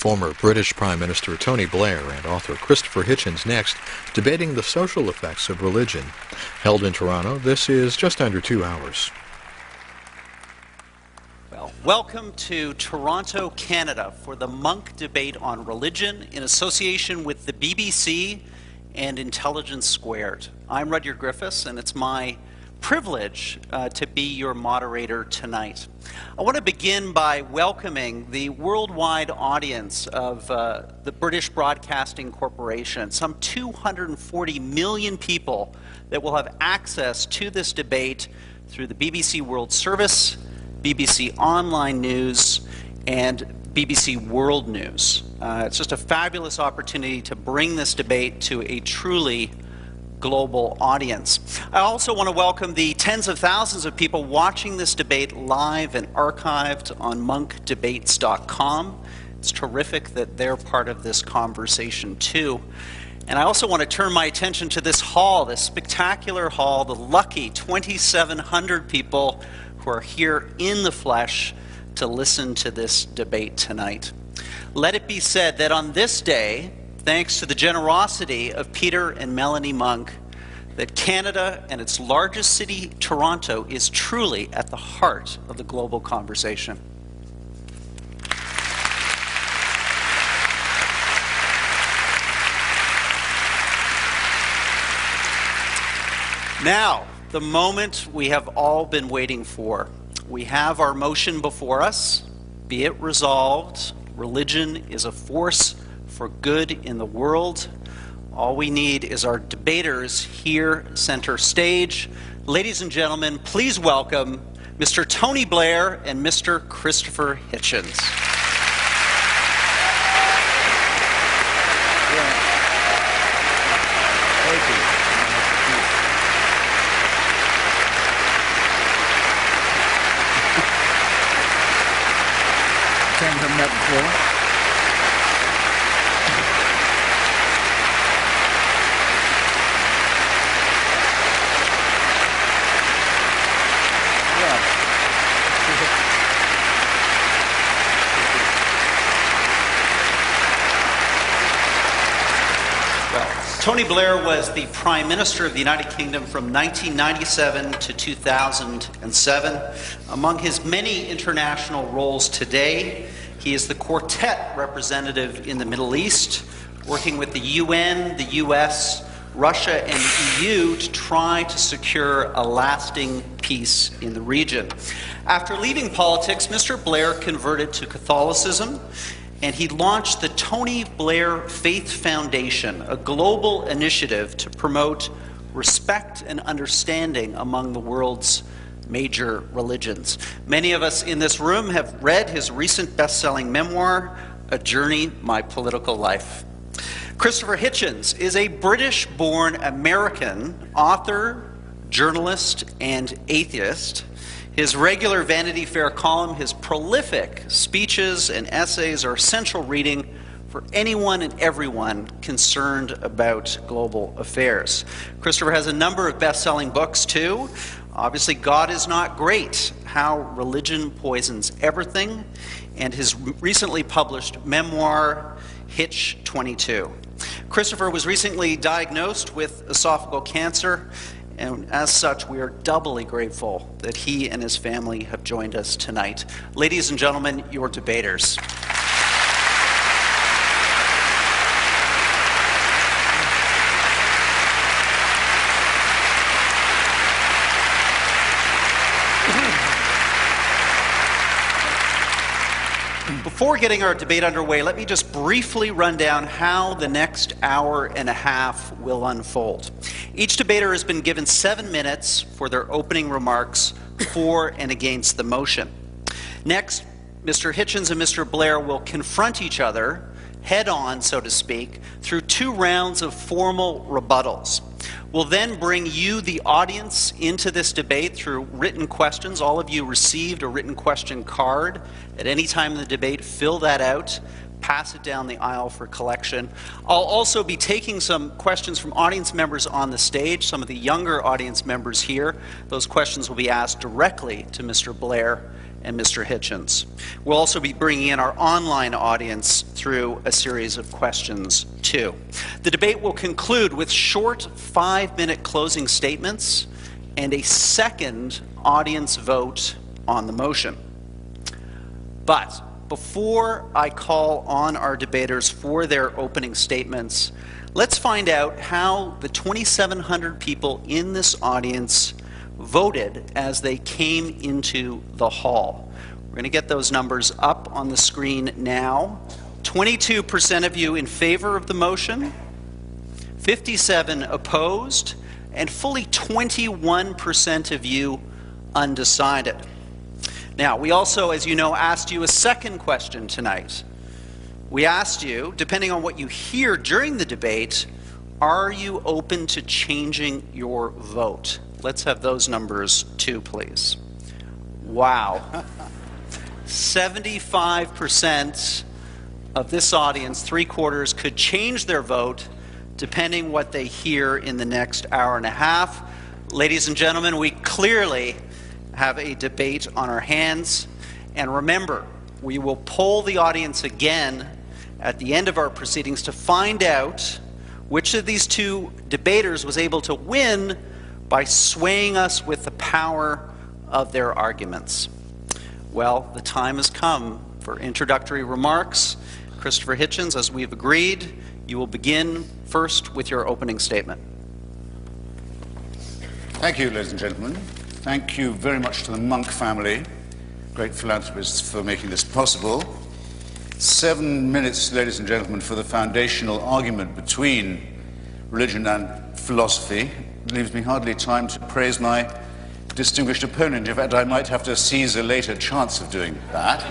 Former British Prime Minister Tony Blair and author Christopher Hitchens next, debating the social effects of religion. Held in Toronto, this is just under 2 hours. Well, welcome to Toronto, Canada for the Munk Debate on Religion in association with the BBC and Intelligence Squared. I'm Rudyard Griffiths, and it's my privilege to be your moderator tonight. I want to begin by welcoming the worldwide audience of the British Broadcasting Corporation, some 240 million people that will have access to this debate through the BBC World Service, BBC Online News, and BBC World News. It's just a fabulous opportunity to bring this debate to a truly global audience. I also want to welcome the tens of thousands of people watching this debate live and archived on monkdebates.com. It's terrific that they're part of this conversation too. And I also want to turn my attention to this hall, this spectacular hall, the lucky 2,700 people who are here in the flesh to listen to this debate tonight. Let it be said that on this day, thanks to the generosity of Peter and Melanie Munk, that Canada and its largest city, Toronto, is truly at the heart of the global conversation. Now, the moment we have all been waiting for. We have our motion before us. Be it resolved, religion is a force for good in the world. All we need is our debaters here center stage. Ladies and gentlemen, please welcome Mr. Tony Blair and Mr. Christopher Hitchens. Tony Blair was the Prime Minister of the United Kingdom from 1997 to 2007. Among his many international roles today, he is the Quartet representative in the Middle East, working with the UN, the US, Russia, and the EU to try to secure a lasting peace in the region. After leaving politics, Mr. Blair converted to Catholicism, and he launched the Tony Blair Faith Foundation, a global initiative to promote respect and understanding among the world's major religions. Many of us in this room have read his recent best-selling memoir, A Journey, My Political Life. Christopher Hitchens is a British-born American author, journalist, and atheist. His regular Vanity Fair column, his prolific speeches and essays are essential reading for anyone and everyone concerned about global affairs. Christopher has a number of best-selling books too. Obviously, God is Not Great, How Religion Poisons Everything, and his recently published memoir, Hitch 22. Christopher was recently diagnosed with esophageal cancer, and as such, we are doubly grateful that he and his family have joined us tonight. Ladies and gentlemen, your debaters. Before getting our debate underway, let me just briefly run down how the next hour and a half will unfold. Each debater has been given 7 minutes for their opening remarks for and against the motion. Next, Mr. Hitchens and Mr. Blair will confront each other head-on, so to speak, through 2 rounds of formal rebuttals. We'll then bring you, the audience, into this debate through written questions. All of you received a written question card. At any time in the debate, fill that out, pass it down the aisle for collection. I'll also be taking some questions from audience members on the stage, some of the younger audience members here. Those questions will be asked directly to Mr. Blair and Mr. Hitchens. We'll also be bringing in our online audience through a series of questions, too. The debate will conclude with short 5-minute closing statements and a second audience vote on the motion. But before I call on our debaters for their opening statements, let's find out how the 2,700 people in this audience voted as they came into the hall. We're going to get those numbers up on the screen now. 22% of you in favor of the motion, 57 opposed, and fully 21% of you undecided. Now, we also, as you know, asked you a second question tonight. We asked you, depending on what you hear during the debate, are you open to changing your vote? Let's have those numbers too, please. Wow. 75% of this audience, 3/4, could change their vote depending what they hear in the next hour and a half. Ladies and gentlemen, we clearly have a debate on our hands. And remember, we will poll the audience again at the end of our proceedings to find out which of these two debaters was able to win by swaying us with the power of their arguments. Well, the time has come for introductory remarks. Christopher Hitchens, as we've agreed, you will begin first with your opening statement. Thank you, ladies and gentlemen. Thank you very much to the Monk family, great philanthropists, for making this possible. 7 minutes, ladies and gentlemen, for the foundational argument between religion and philosophy. It leaves me hardly time to praise my distinguished opponent. In fact, I might have to seize a later chance of doing that.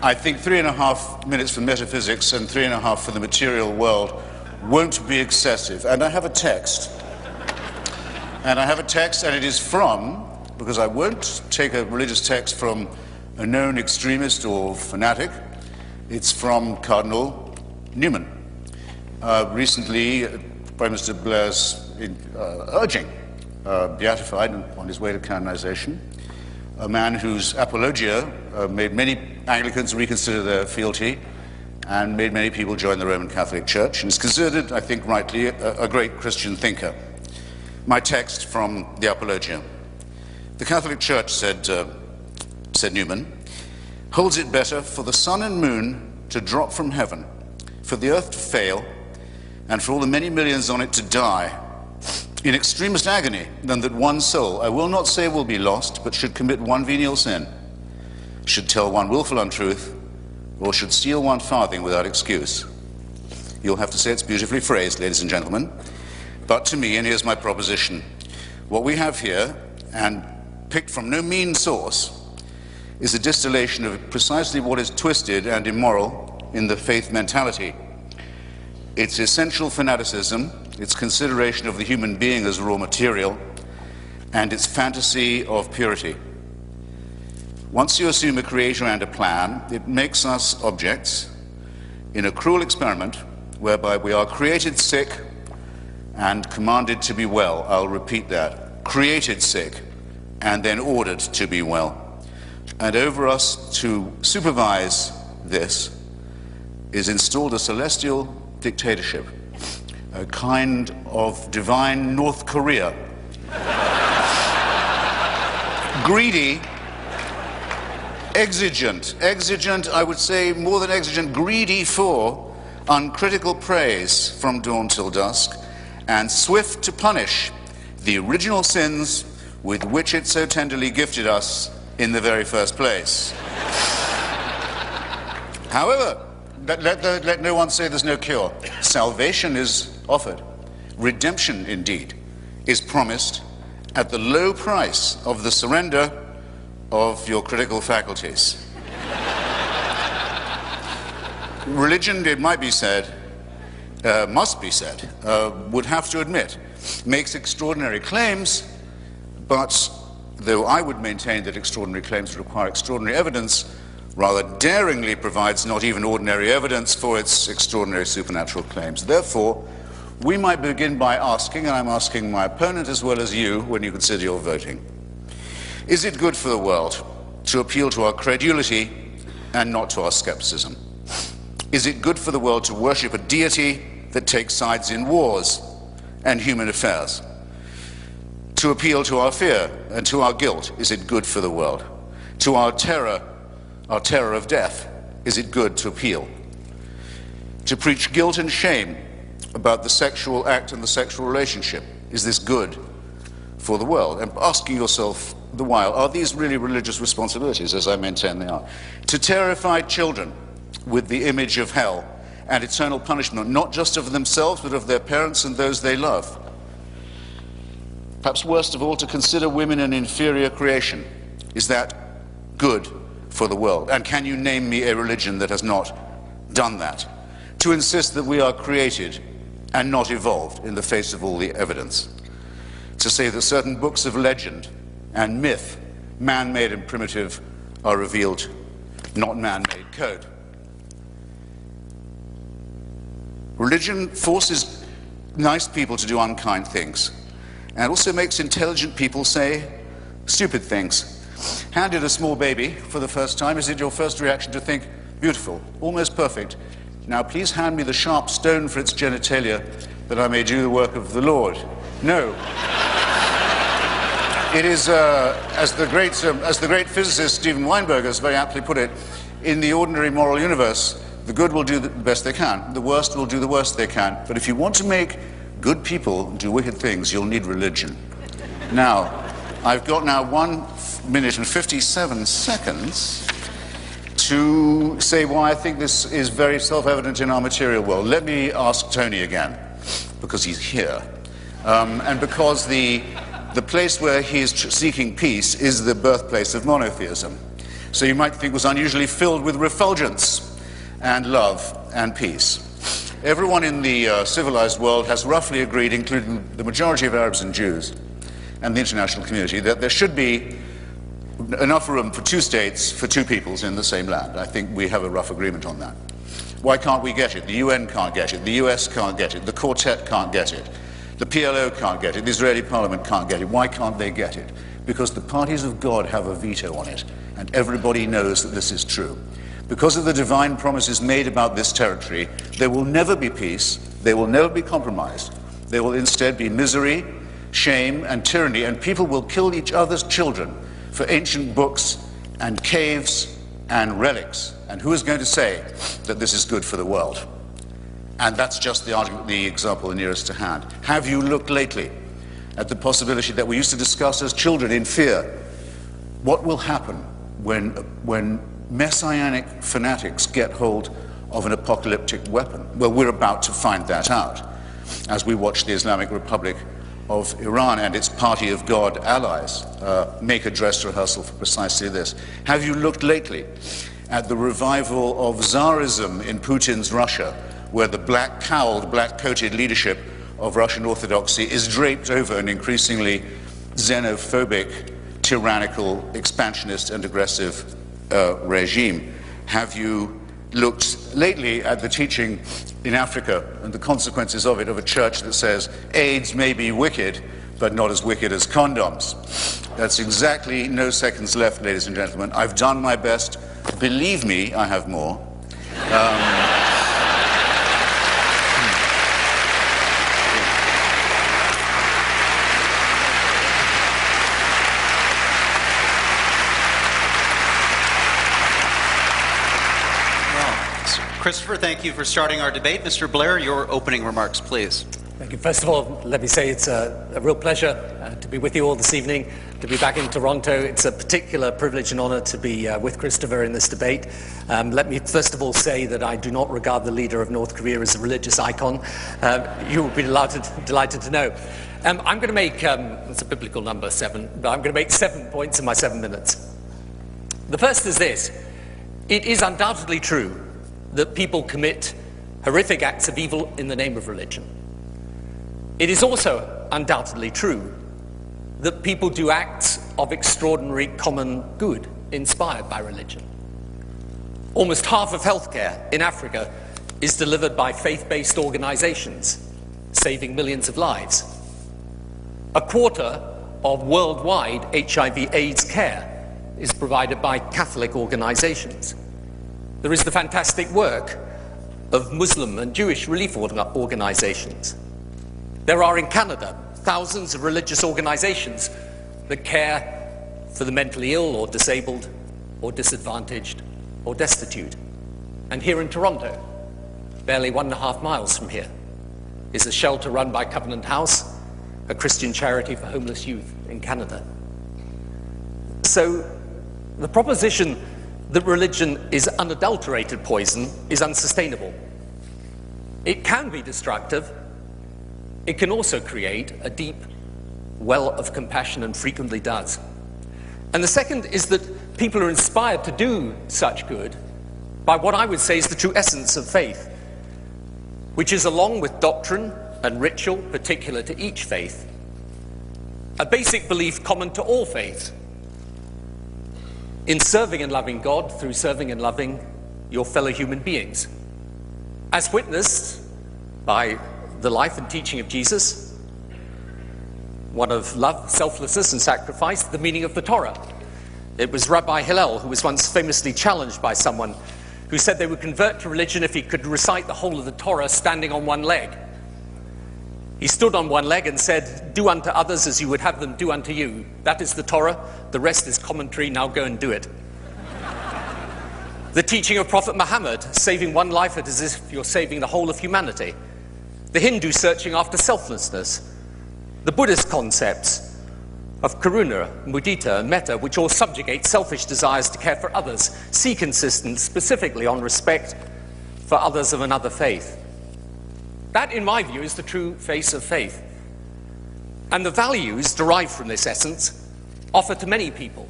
I think 3.5 minutes for metaphysics and 3.5 for the material world won't be excessive. And I have a text. And it is from, because I won't take a religious text from a known extremist or fanatic, it's from Cardinal Newman. Recently, Prime Minister Blair's urging, beatified on his way to canonization, a man whose apologia made many Anglicans reconsider their fealty and made many people join the Roman Catholic Church, and is considered, I think rightly, a great Christian thinker. My text from the Apologia. The Catholic Church, said Newman, holds it better for the sun and moon to drop from heaven, for the earth to fail, and for all the many millions on it to die in extremest agony, than that one soul, I will not say will be lost, but should commit one venial sin, should tell one willful untruth, or should steal one farthing without excuse. You'll have to say it's beautifully phrased, ladies and gentlemen. But to me, and here's my proposition, what we have here, and picked from no mean source, is a distillation of precisely what is twisted and immoral in the faith mentality. Its essential fanaticism, its consideration of the human being as raw material, and its fantasy of purity. Once you assume a creator and a plan, it makes us objects in a cruel experiment whereby we are created sick and commanded to be well. I'll repeat that. Created sick and then ordered to be well. And over us to supervise this is installed a celestial dictatorship, a kind of divine North Korea. Greedy, exigent, I would say more than exigent, greedy for uncritical praise from dawn till dusk, and swift to punish the original sins with which it so tenderly gifted us in the very first place. However, let no one say there's no cure. Salvation is offered. Redemption, indeed, is promised at the low price of the surrender of your critical faculties. Religion, it might be said, must be said, would have to admit, makes extraordinary claims, but though I would maintain that extraordinary claims require extraordinary evidence, rather daringly provides not even ordinary evidence for its extraordinary supernatural claims. Therefore, we might begin by asking, and I'm asking my opponent as well as you when you consider your voting, Is it good for the world to appeal to our credulity and not to our skepticism? Is it good for the world to worship a deity that takes sides in wars and human affairs? To appeal to our fear and to our guilt, is it good for the world? To our terror of death, is it good to appeal? To preach guilt and shame about the sexual act and the sexual relationship, is this good for the world? And asking yourself the while, are these really religious responsibilities, as I maintain they are? To terrify children with the image of hell and eternal punishment, not just of themselves, but of their parents and those they love. Perhaps worst of all, to consider women an inferior creation. Is that good for the world? And can you name me a religion that has not done that? To insist that we are created and not evolved in the face of all the evidence. To say that certain books of legend and myth, man-made and primitive, are revealed, not man-made code. Religion forces nice people to do unkind things, and also makes intelligent people say stupid things. Handed a small baby for the first time, is it your first reaction to think, beautiful, almost perfect, now please hand me the sharp stone for its genitalia that I may do the work of the Lord? No. It is, as the great physicist Steven Weinberg has very aptly put it, in the ordinary moral universe, the good will do the best they can, the worst will do the worst they can. But if you want to make good people do wicked things, you'll need religion. Now, I've got now 1 minute and 57 seconds to say why I think this is very self-evident in our material world. Let me ask Tony again, because he's here, and because the place where he is seeking peace is the birthplace of monotheism. So you might think it was unusually filled with refulgence and love and peace. Everyone in the civilized world has roughly agreed, including the majority of Arabs and Jews and the international community, that there should be enough room for 2 states for 2 peoples in the same land. I think we have a rough agreement on that. Why can't we get it? The UN can't get it, the US can't get it, the Quartet can't get it, the PLO can't get it, the Israeli parliament can't get it. Why can't they get it? Because the parties of God have a veto on it, and everybody knows that this is true. Because of the divine promises made about this territory, there will never be peace, they will never be compromised. There will instead be misery, shame, and tyranny, and people will kill each other's children for ancient books and caves and relics. And who is going to say that this is good for the world? And that's just the example nearest to hand. Have you looked lately at the possibility that we used to discuss as children in fear? What will happen when messianic fanatics get hold of an apocalyptic weapon? Well, we're about to find that out as we watch the Islamic Republic of Iran and its party of God allies make a dress rehearsal for precisely this. Have you looked lately at the revival of Tsarism in Putin's Russia, where the black-cowled, black-coated leadership of Russian Orthodoxy is draped over an increasingly xenophobic, tyrannical, expansionist and aggressive regime? Have you looked lately at the teaching in Africa and the consequences of it, of a church that says AIDS may be wicked, but not as wicked as condoms? That's exactly no seconds left, ladies and gentlemen. I've done my best. Believe me, I have more. Christopher, thank you for starting our debate. Mr. Blair, your opening remarks, please. Thank you. First of all, let me say it's a real pleasure to be with you all this evening, to be back in Toronto. It's a particular privilege and honor to be with Christopher in this debate. Let me first of all say that I do not regard the leader of North Korea as a religious icon. You will be delighted to know. I'm going to make, it's a biblical number, 7, but I'm going to make 7 points in my 7 minutes. The first is this. It is undoubtedly true that people commit horrific acts of evil in the name of religion. It is also undoubtedly true that people do acts of extraordinary common good inspired by religion. Almost half of healthcare in Africa is delivered by faith-based organizations, saving millions of lives. A quarter of worldwide HIV/AIDS care is provided by Catholic organizations. There is the fantastic work of Muslim and Jewish relief organizations. There are in Canada thousands of religious organizations that care for the mentally ill or disabled or disadvantaged or destitute. And here in Toronto, barely 1.5 miles from here, is a shelter run by Covenant House, a Christian charity for homeless youth in Canada. So the proposition that religion is unadulterated poison is unsustainable. It can be destructive. It can also create a deep well of compassion, and frequently does. And the second is that people are inspired to do such good by what I would say is the true essence of faith, which is, along with doctrine and ritual particular to each faith, a basic belief common to all faiths in serving and loving God through serving and loving your fellow human beings, as witnessed by the life and teaching of Jesus, one of love, selflessness, and sacrifice, the meaning of the Torah. It was Rabbi Hillel who was once famously challenged by someone who said they would convert to religion if he could recite the whole of the Torah standing on one leg. He stood on one leg and said, "Do unto others as you would have them do unto you. That is the Torah. The rest is commentary. Now go and do it." The teaching of Prophet Muhammad, saving one life as if you're saving the whole of humanity. The Hindu searching after selflessness. The Buddhist concepts of karuna, mudita, and metta, which all subjugate selfish desires to care for others, seek insistence specifically on respect for others of another faith. That, in my view, is the true face of faith. And the values derived from this essence offer to many people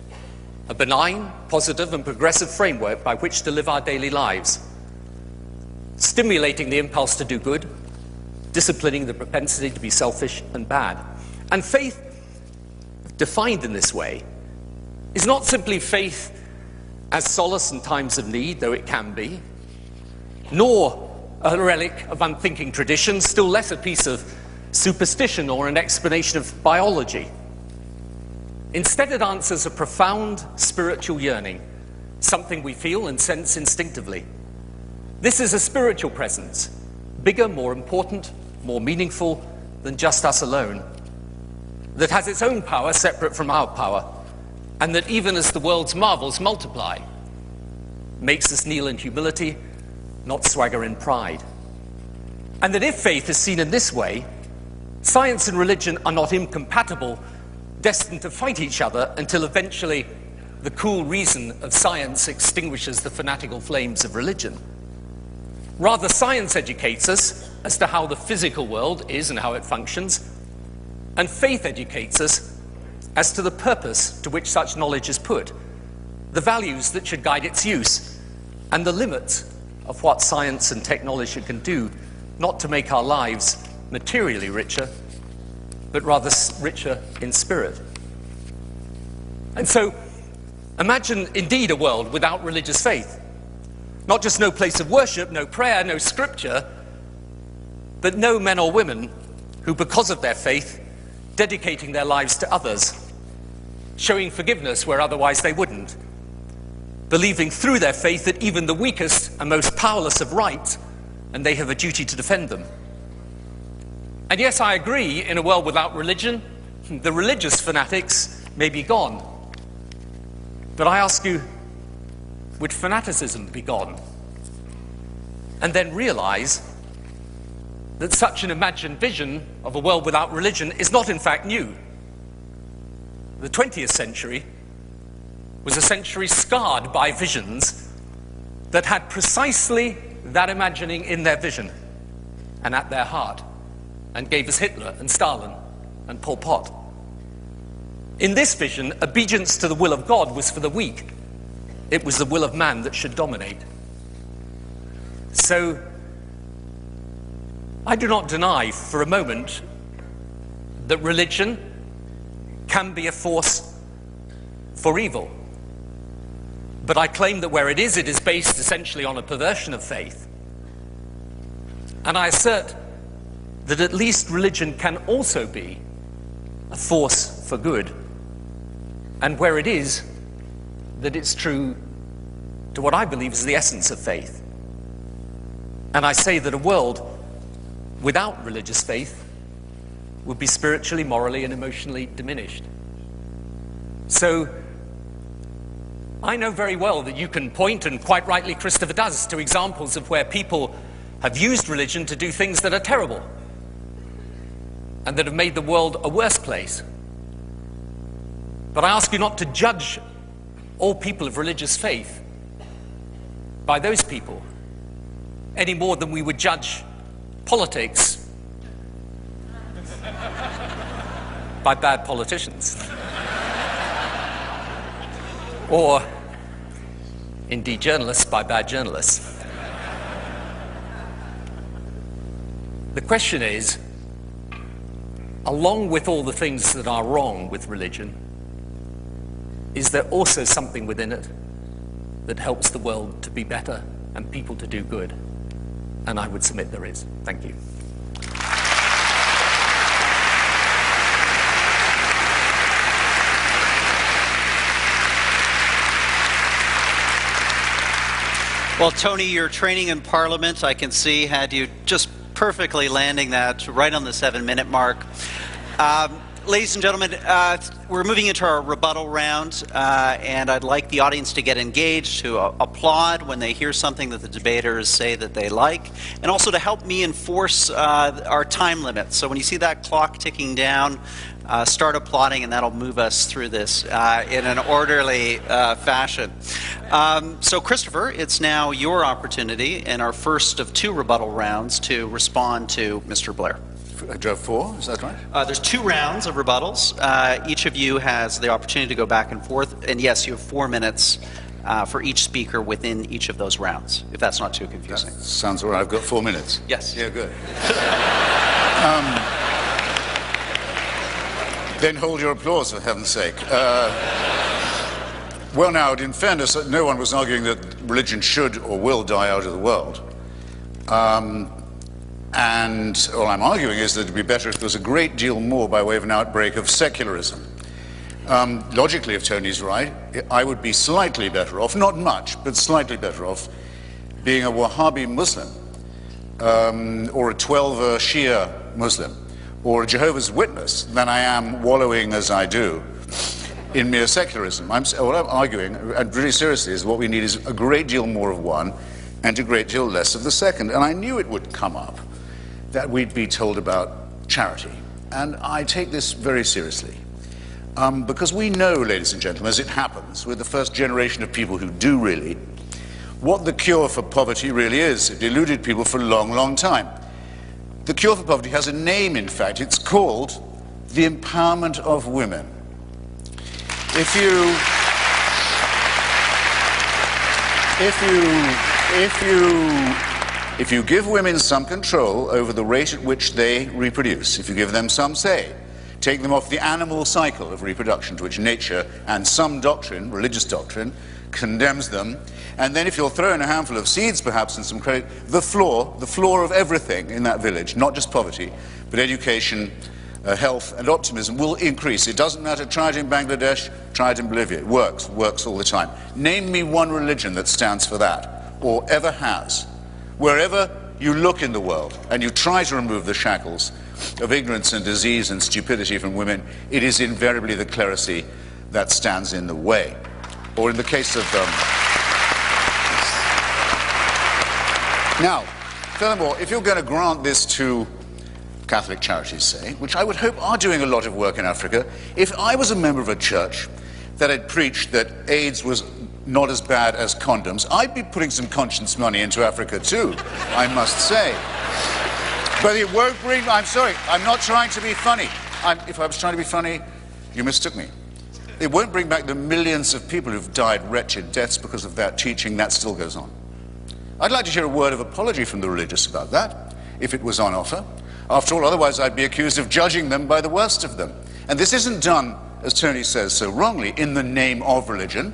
a benign, positive, and progressive framework by which to live our daily lives, stimulating the impulse to do good, disciplining the propensity to be selfish and bad. And faith, defined in this way, is not simply faith as solace in times of need, though it can be, nor a relic of unthinking tradition, still less a piece of superstition or an explanation of biology. Instead, it answers a profound spiritual yearning, something we feel and sense instinctively. This is a spiritual presence, bigger, more important, more meaningful than just us alone, that has its own power separate from our power, and that even as the world's marvels multiply, makes us kneel in humility, not swagger in pride. And that if faith is seen in this way, science and religion are not incompatible, destined to fight each other until eventually the cool reason of science extinguishes the fanatical flames of religion. Rather, science educates us as to how the physical world is and how it functions, and faith educates us as to the purpose to which such knowledge is put, the values that should guide its use, and the limits of what science and technology can do, not to make our lives materially richer, but rather richer in spirit. And so, imagine indeed a world without religious faith. Not just no place of worship, no prayer, no scripture, but no men or women who, because of their faith, dedicating their lives to others, showing forgiveness where otherwise they wouldn't, believing through their faith that even the weakest and most powerless have rights, and they have a duty to defend them. And yes, I agree, in a world without religion, the religious fanatics may be gone. But I ask you, would fanaticism be gone? And then realize that such an imagined vision of a world without religion is not in fact new. The 20th century was a century scarred by visions that had precisely that imagining in their vision and at their heart, and gave us Hitler and Stalin and Pol Pot. In this vision, obedience to the will of God was for the weak. It was the will of man that should dominate. So, I do not deny for a moment that religion can be a force for evil. But I claim that where it is based essentially on a perversion of faith. And I assert that at least religion can also be a force for good, and where it is, that it's true to what I believe is the essence of faith. And I say that a world without religious faith would be spiritually, morally, and emotionally diminished. So I know very well that you can point, and quite rightly Christopher does, to examples of where people have used religion to do things that are terrible and that have made the world a worse place. But I ask you not to judge all people of religious faith by those people any more than we would judge politics by bad politicians. Or, indeed, journalists by bad journalists. The question is, along with all the things that are wrong with religion, is there also something within it that helps the world to be better and people to do good? And I would submit there is. Thank you. Well, Tony, your training in Parliament, I can see, had you just perfectly landing that right on the 7-minute mark. Ladies and gentlemen, we're moving into our rebuttal round, and I'd like the audience to get engaged, to applaud when they hear something that the debaters say that they like, and also to help me enforce our time limit. So when you see that clock ticking down, start applauding, and that'll move us through this in an orderly fashion. So Christopher, it's now your opportunity in our first of 2 rebuttal rounds to respond to Mr. Blair. Do you have 4? Is that right? There's 2 rounds of rebuttals. Each of you has the opportunity to go back and forth. And yes, you have 4 minutes for each speaker within each of those rounds, if that's not too confusing. That sounds all right. I've got 4 minutes. Yes. Yeah, good. Then hold your applause, for heaven's sake. Well, now, in fairness, no one was arguing that religion should or will die out of the world. And all I'm arguing is that it would be better if there was a great deal more by way of an outbreak of secularism. Logically, if Tony's right, I would be slightly better off, not much, but slightly better off, being a Wahhabi Muslim, or a 12 Shia Muslim, or a Jehovah's Witness than I am wallowing as I do in mere secularism. What I'm arguing, and really seriously, is what we need is a great deal more of one and a great deal less of the second. And I knew it would come up, that we'd be told about charity. And I take this very seriously. Because we know, ladies and gentlemen, as it happens, we're the first generation of people who do really, what the cure for poverty really is. It eluded people for a long, long time. The cure for poverty has a name, in fact. It's called the empowerment of women. If you give women some control over the rate at which they reproduce, if you give them some say, take them off the animal cycle of reproduction to which nature and some doctrine, religious doctrine, condemns them, and then if you'll throw in a handful of seeds perhaps and some credit, the floor of everything in that village, not just poverty, but education, health and optimism will increase. It doesn't matter, try it in Bangladesh, try it in Bolivia, it works all the time. Name me one religion that stands for that, or ever has. Wherever you look in the world and you try to remove the shackles of ignorance and disease and stupidity from women, it is invariably the clerisy that stands in the way. Or in the case of... Now, furthermore, if you're going to grant this to Catholic charities, say, which I would hope are doing a lot of work in Africa, if I was a member of a church that had preached that AIDS was not as bad as condoms, I'd be putting some conscience money into Africa too, I must say. But it won't bring... I'm sorry, I'm not trying to be funny. If I was trying to be funny, you mistook me. It won't bring back the millions of people who've died wretched deaths because of that teaching. That still goes on. I'd like to hear a word of apology from the religious about that, if it was on offer. After all, otherwise I'd be accused of judging them by the worst of them. And this isn't done, as Tony says so wrongly, in the name of religion.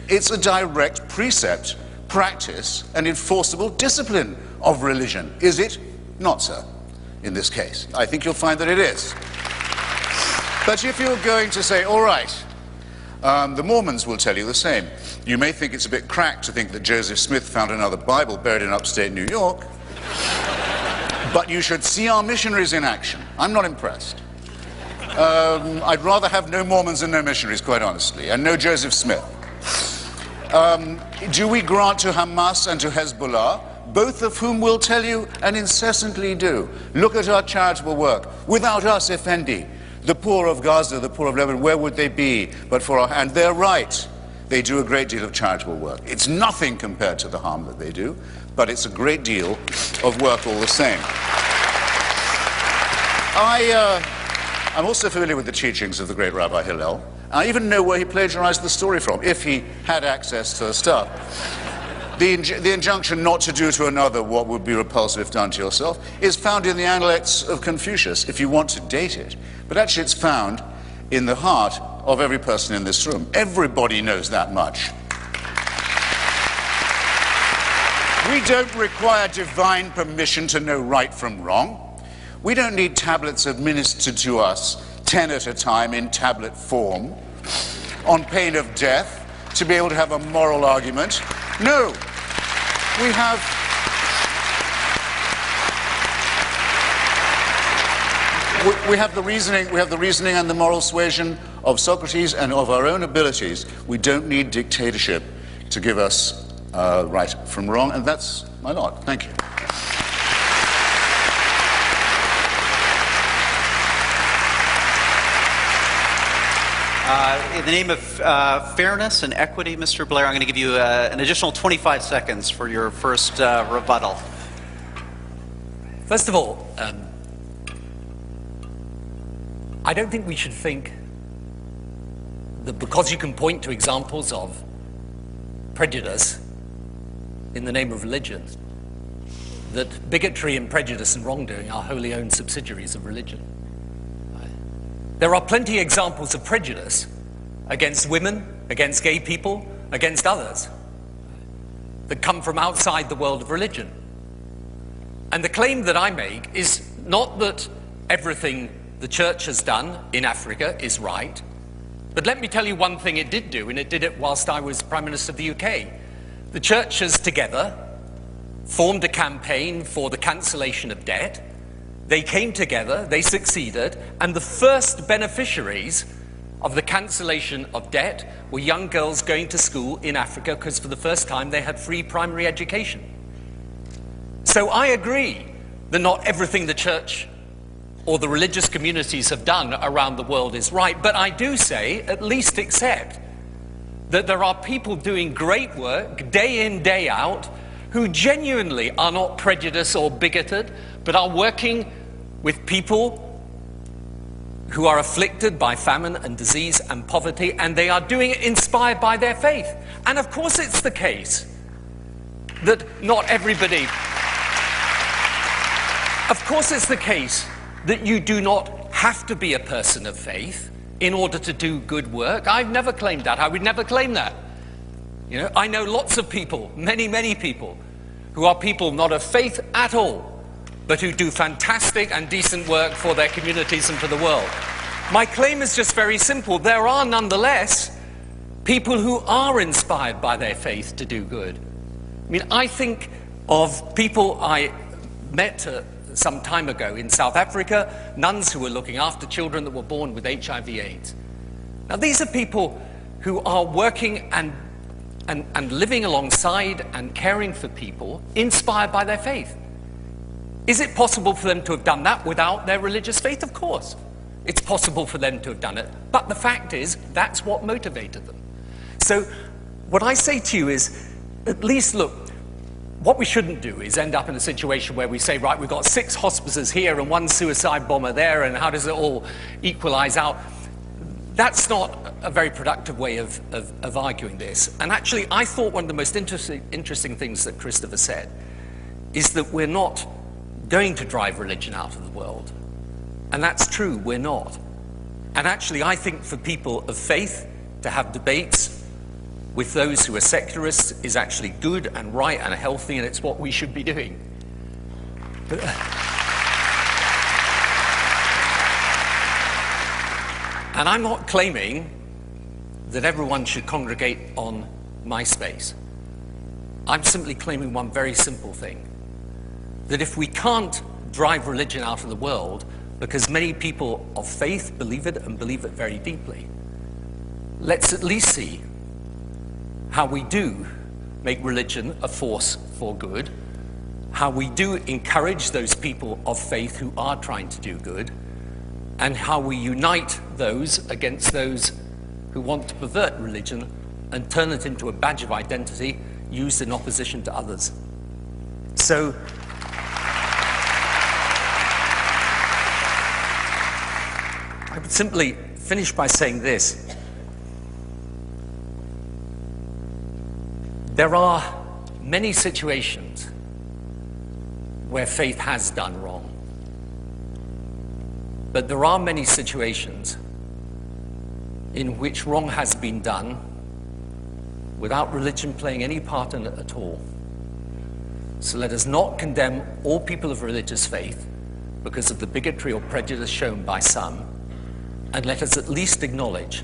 It's a direct precept, practice, and enforceable discipline of religion. Is it? Not, sir, in this case. I think you'll find that it is. But if you're going to say, all right, the Mormons will tell you the same. You may think it's a bit cracked to think that Joseph Smith found another Bible buried in upstate New York, but you should see our missionaries in action. I'm not impressed. I'd rather have no Mormons than no missionaries, quite honestly, and no Joseph Smith. Do we grant to Hamas and to Hezbollah, both of whom will tell you and incessantly do, look at our charitable work. Without us, Effendi, the poor of Gaza, the poor of Lebanon, where would they be but for our... And they're right. They do a great deal of charitable work. It's nothing compared to the harm that they do, but it's a great deal of work all the same. I'm also familiar with the teachings of the great Rabbi Hillel. I even know where he plagiarized the story from, if he had access to the stuff. The injunction not to do to another what would be repulsive if done to yourself is found in the Analects of Confucius, if you want to date it. But actually it's found in the heart of every person in this room. Everybody knows that much. We don't require divine permission to know right from wrong. We don't need tablets administered to us 10 at a time in tablet form on pain of death to be able to have a moral argument. No, we have the reasoning and the moral suasion of Socrates and of our own abilities. We don't need dictatorship to give us right from wrong, and that's my lot. Thank you. In the name of fairness and equity, Mr. Blair, I'm going to give you an additional 25 seconds for your first rebuttal. First of all, I don't think we should think that because you can point to examples of prejudice in the name of religion, that bigotry and prejudice and wrongdoing are wholly owned subsidiaries of religion. There are plenty of examples of prejudice against women, against gay people, against others that come from outside the world of religion. And the claim that I make is not that everything the church has done in Africa is right, but let me tell you one thing it did do, and it did it whilst I was Prime Minister of the UK. The churches together formed a campaign for the cancellation of debt. They came together, they succeeded, and the first beneficiaries of the cancellation of debt were young girls going to school in Africa because for the first time they had free primary education. So I agree that not everything the church or the religious communities have done around the world is right, but I do say, at least accept, that there are people doing great work day in, day out, who genuinely are not prejudiced or bigoted, but are working with people who are afflicted by famine and disease and poverty, and they are doing it inspired by their faith. And of course it's the case that not everybody... Of course it's the case that you do not have to be a person of faith in order to do good work. I've never claimed that. I would never claim that. You know, I know lots of people, many, many people, who are people not of faith at all, but who do fantastic and decent work for their communities and for the world. My claim is just very simple. There are nonetheless people who are inspired by their faith to do good. I mean, I think of people I met some time ago in South Africa, nuns who were looking after children that were born with HIV/AIDS. Now, these are people who are working and living alongside and caring for people inspired by their faith. Is it possible for them to have done that without their religious faith? Of course. It's possible for them to have done it. But the fact is, that's what motivated them. So what I say to you is, at least look, what we shouldn't do is end up in a situation where we say, right, we've got 6 hospices here and 1 suicide bomber there, and how does it all equalize out? That's not a very productive way of arguing this. And actually, I thought one of the most interesting things that Christopher said is that we're not going to drive religion out of the world. And that's true, we're not. And actually, I think for people of faith to have debates with those who are secularists is actually good and right and healthy, and it's what we should be doing. And I'm not claiming that everyone should congregate on MySpace. I'm simply claiming one very simple thing, that if we can't drive religion out of the world because many people of faith believe it and believe it very deeply, let's at least see how we do make religion a force for good, how we do encourage those people of faith who are trying to do good, and how we unite those against those who want to pervert religion and turn it into a badge of identity used in opposition to others. So, I would simply finish by saying this. There are many situations where faith has done wrong. But there are many situations in which wrong has been done without religion playing any part in it at all. So let us not condemn all people of religious faith because of the bigotry or prejudice shown by some, and let us at least acknowledge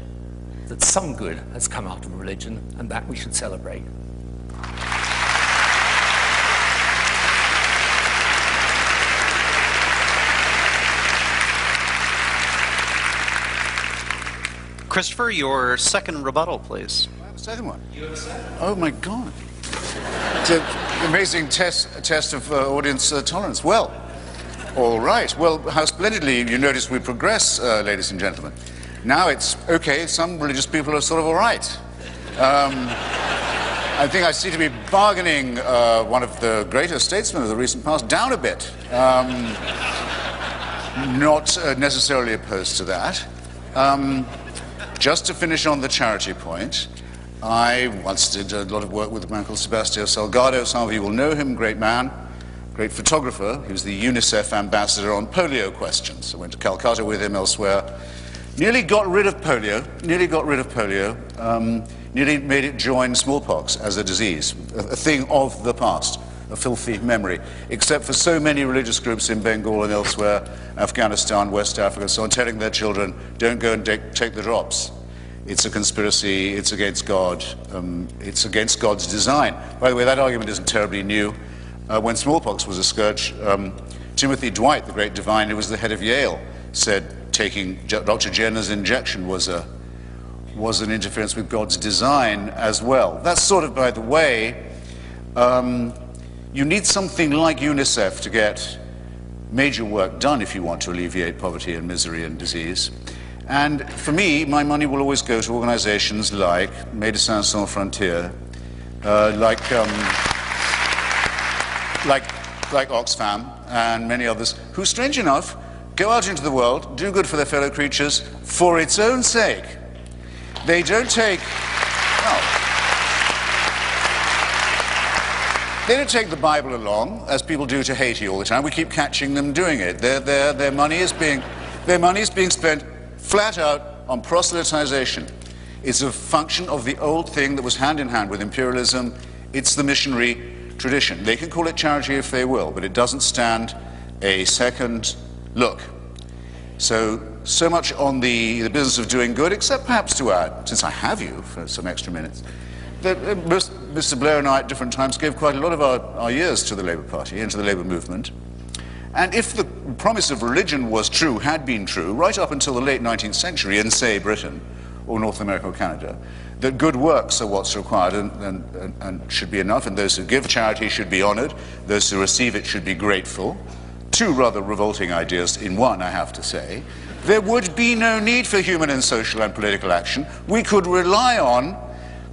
that some good has come out of religion, and that we should celebrate. Christopher, your second rebuttal, please. I have a second one. You have a second? Oh my God. It's an amazing test of audience tolerance. Well, all right. Well, how splendidly you notice we progress, ladies and gentlemen. Now it's, okay, some religious people are sort of all right. I think I seem to be bargaining one of the greatest statesmen of the recent past down a bit. Not necessarily opposed to that. Just to finish on the charity point, I once did a lot of work with a man called Sebastião Salgado. Some of you will know him, great man, great photographer. He was the UNICEF ambassador on polio questions. I went to Calcutta with him, elsewhere. Nearly got rid of polio, nearly made it join smallpox as a disease, a thing of the past, a filthy memory, except for so many religious groups in Bengal and elsewhere, Afghanistan, West Africa, so on, telling their children, don't go and take the drops. It's a conspiracy, it's against God, it's against God's design. By the way, that argument isn't terribly new. When smallpox was a scourge, Timothy Dwight, the great divine who was the head of Yale, said taking Dr. Jenner's injection was an interference with God's design as well. That's sort of, by the way, you need something like UNICEF to get major work done if you want to alleviate poverty and misery and disease. And for me, my money will always go to organizations like Médecins Sans Frontières, like Oxfam and many others, who, strange enough, go out into the world, do good for their fellow creatures for its own sake. They don't take, they don't take the Bible along, as people do to Haiti all the time. We keep catching them doing it. Their money is being spent flat out on proselytization. It's a function of the old thing that was hand in hand with imperialism. It's the missionary tradition. They can call it charity if they will, but it doesn't stand a second look. So much on the business of doing good, except perhaps to add, since I have you for some extra minutes, that Mr. Blair and I at different times gave quite a lot of our years to the Labour Party and to the Labour movement. And if the promise of religion was true, had been true, right up until the late 19th century in, say, Britain or North America or Canada, that good works are what's required and should be enough, and those who give charity should be honoured, those who receive it should be grateful. Two rather revolting ideas in one, I have to say. There would be no need for human and social and political action. We could rely on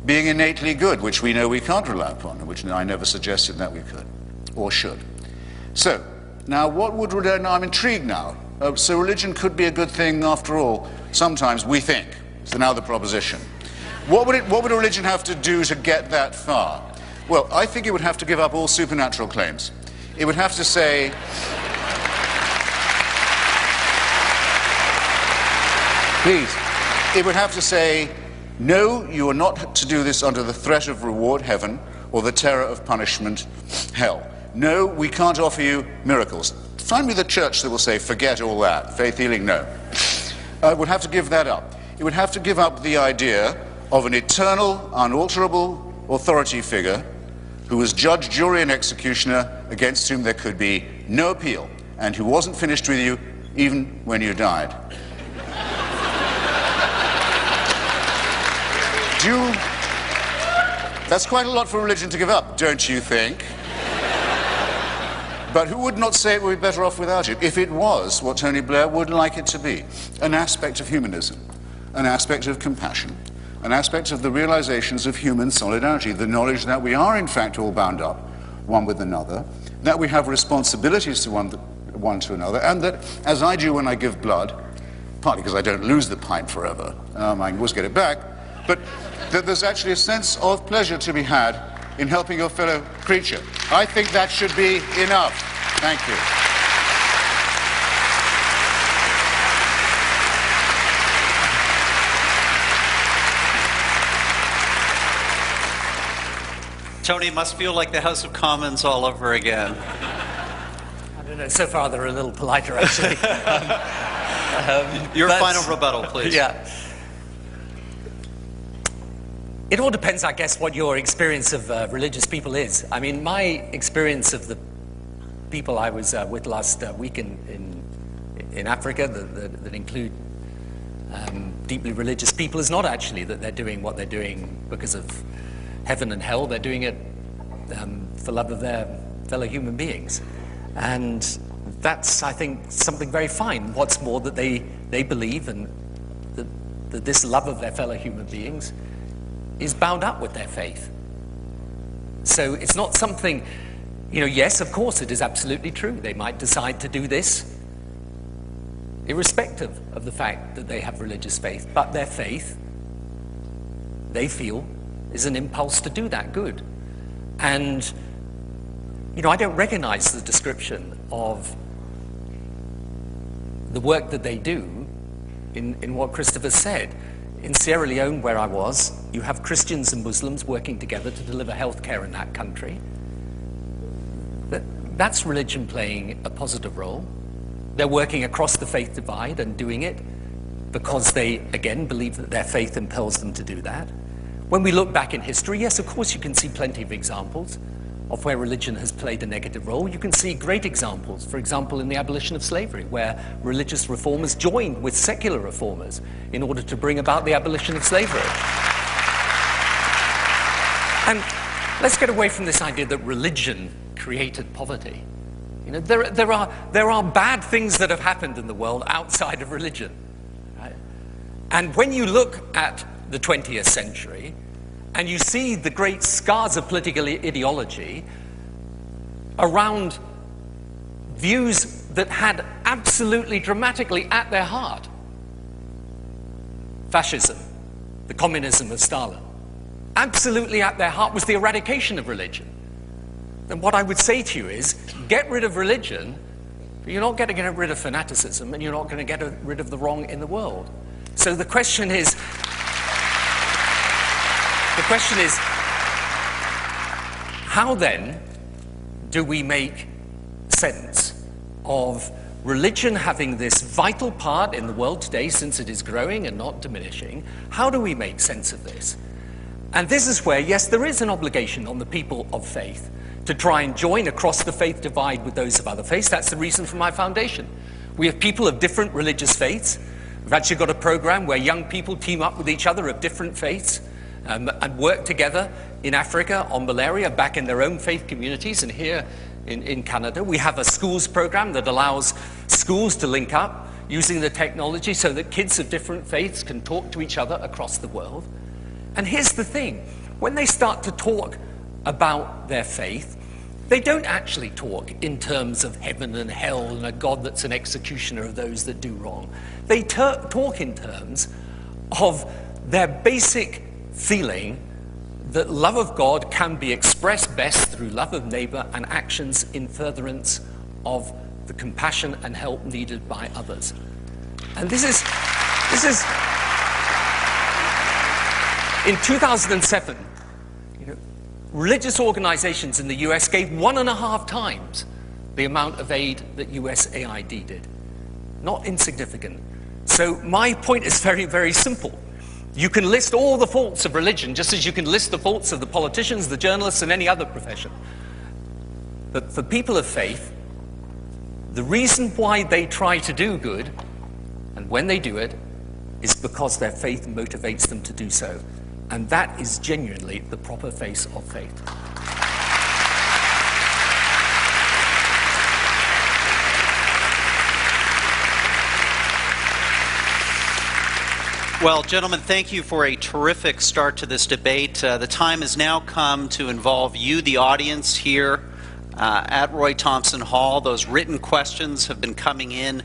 being innately good, which we know we can't rely upon, and which I never suggested that we could or should. So, now what would religion, I'm intrigued now. So religion could be a good thing after all. Sometimes we think. So now the proposition. What would a religion have to do to get that far? Well, I think it would have to give up all supernatural claims. It would have to say, please, it would have to say, no, you are not to do this under the threat of reward, heaven, or the terror of punishment, hell. No, we can't offer you miracles. Find me the church that will say, forget all that. Faith healing, no. Would have to give that up. it would have to give up the idea of an eternal, unalterable authority figure who was judge, jury, and executioner against whom there could be no appeal, and who wasn't finished with you even when you died. That's quite a lot for religion to give up, don't you think? But who would not say it would be better off without it if it was what Tony Blair would like it to be? An aspect of humanism, an aspect of compassion, an aspect of the realizations of human solidarity, the knowledge that we are in fact all bound up one with another, that we have responsibilities to one to another, and that, as I do when I give blood, partly because I don't lose the pint forever, I can always get it back, but that there's actually a sense of pleasure to be had in helping your fellow creature. I think that should be enough. Thank you. Tony must feel like the House of Commons all over again. I don't know, so far they're a little politer, actually. Your final rebuttal, please. Yeah. It all depends, I guess, what your experience of religious people is. I mean, my experience of the people I was with last week in Africa that include deeply religious people is not actually that they're doing what they're doing because of heaven and hell. They're doing it for love of their fellow human beings. And that's, I think, something very fine. What's more, that they believe and that this love of their fellow human beings is bound up with their faith. So it's not something, yes, of course it is absolutely true. They might decide to do this irrespective of the fact that they have religious faith, but their faith, they feel, is an impulse to do that good. And, I don't recognize the description of the work that they do in what Christopher said. In Sierra Leone, where I was, you have Christians and Muslims working together to deliver health care in that country. That's religion playing a positive role. They're working across the faith divide and doing it because they, again, believe that their faith impels them to do that. When we look back in history, yes, of course, you can see plenty of examples of where religion has played a negative role. You can see great examples, for example, in the abolition of slavery, where religious reformers joined with secular reformers in order to bring about the abolition of slavery. And let's get away from this idea that religion created poverty. There are bad things that have happened in the world outside of religion. Right? And when you look at the 20th century, and you see the great scars of political ideology around views that had absolutely dramatically at their heart fascism, the communism of Stalin, absolutely at their heart was the eradication of religion. And what I would say to you is, get rid of religion, but you're not going to get rid of fanaticism, and you're not going to get rid of the wrong in the world. So the question is, how then do we make sense of religion having this vital part in the world today, since it is growing and not diminishing? How do we make sense of this? And this is where, yes, there is an obligation on the people of faith to try and join across the faith divide with those of other faiths. That's the reason for my foundation. We have people of different religious faiths. We've actually got a program where young people team up with each other of different faiths and work together in Africa on malaria, back in their own faith communities, and here in Canada. We have a schools program that allows schools to link up using the technology so that kids of different faiths can talk to each other across the world. And here's the thing, when they start to talk about their faith, they don't actually talk in terms of heaven and hell and a God that's an executioner of those that do wrong. They talk in terms of their basic feeling that love of God can be expressed best through love of neighbor and actions in furtherance of the compassion and help needed by others. And this is in 2007, religious organizations in the US gave 1.5 times the amount of aid that USAID did. Not insignificant. So my point is very, very simple. You can list all the faults of religion, just as you can list the faults of the politicians, the journalists, and any other profession. But for people of faith, the reason why they try to do good, and when they do it, is because their faith motivates them to do so. And that is genuinely the proper face of faith. Well, gentlemen, thank you for a terrific start to this debate. The time has now come to involve you, the audience here at Roy Thompson Hall. Those written questions have been coming in,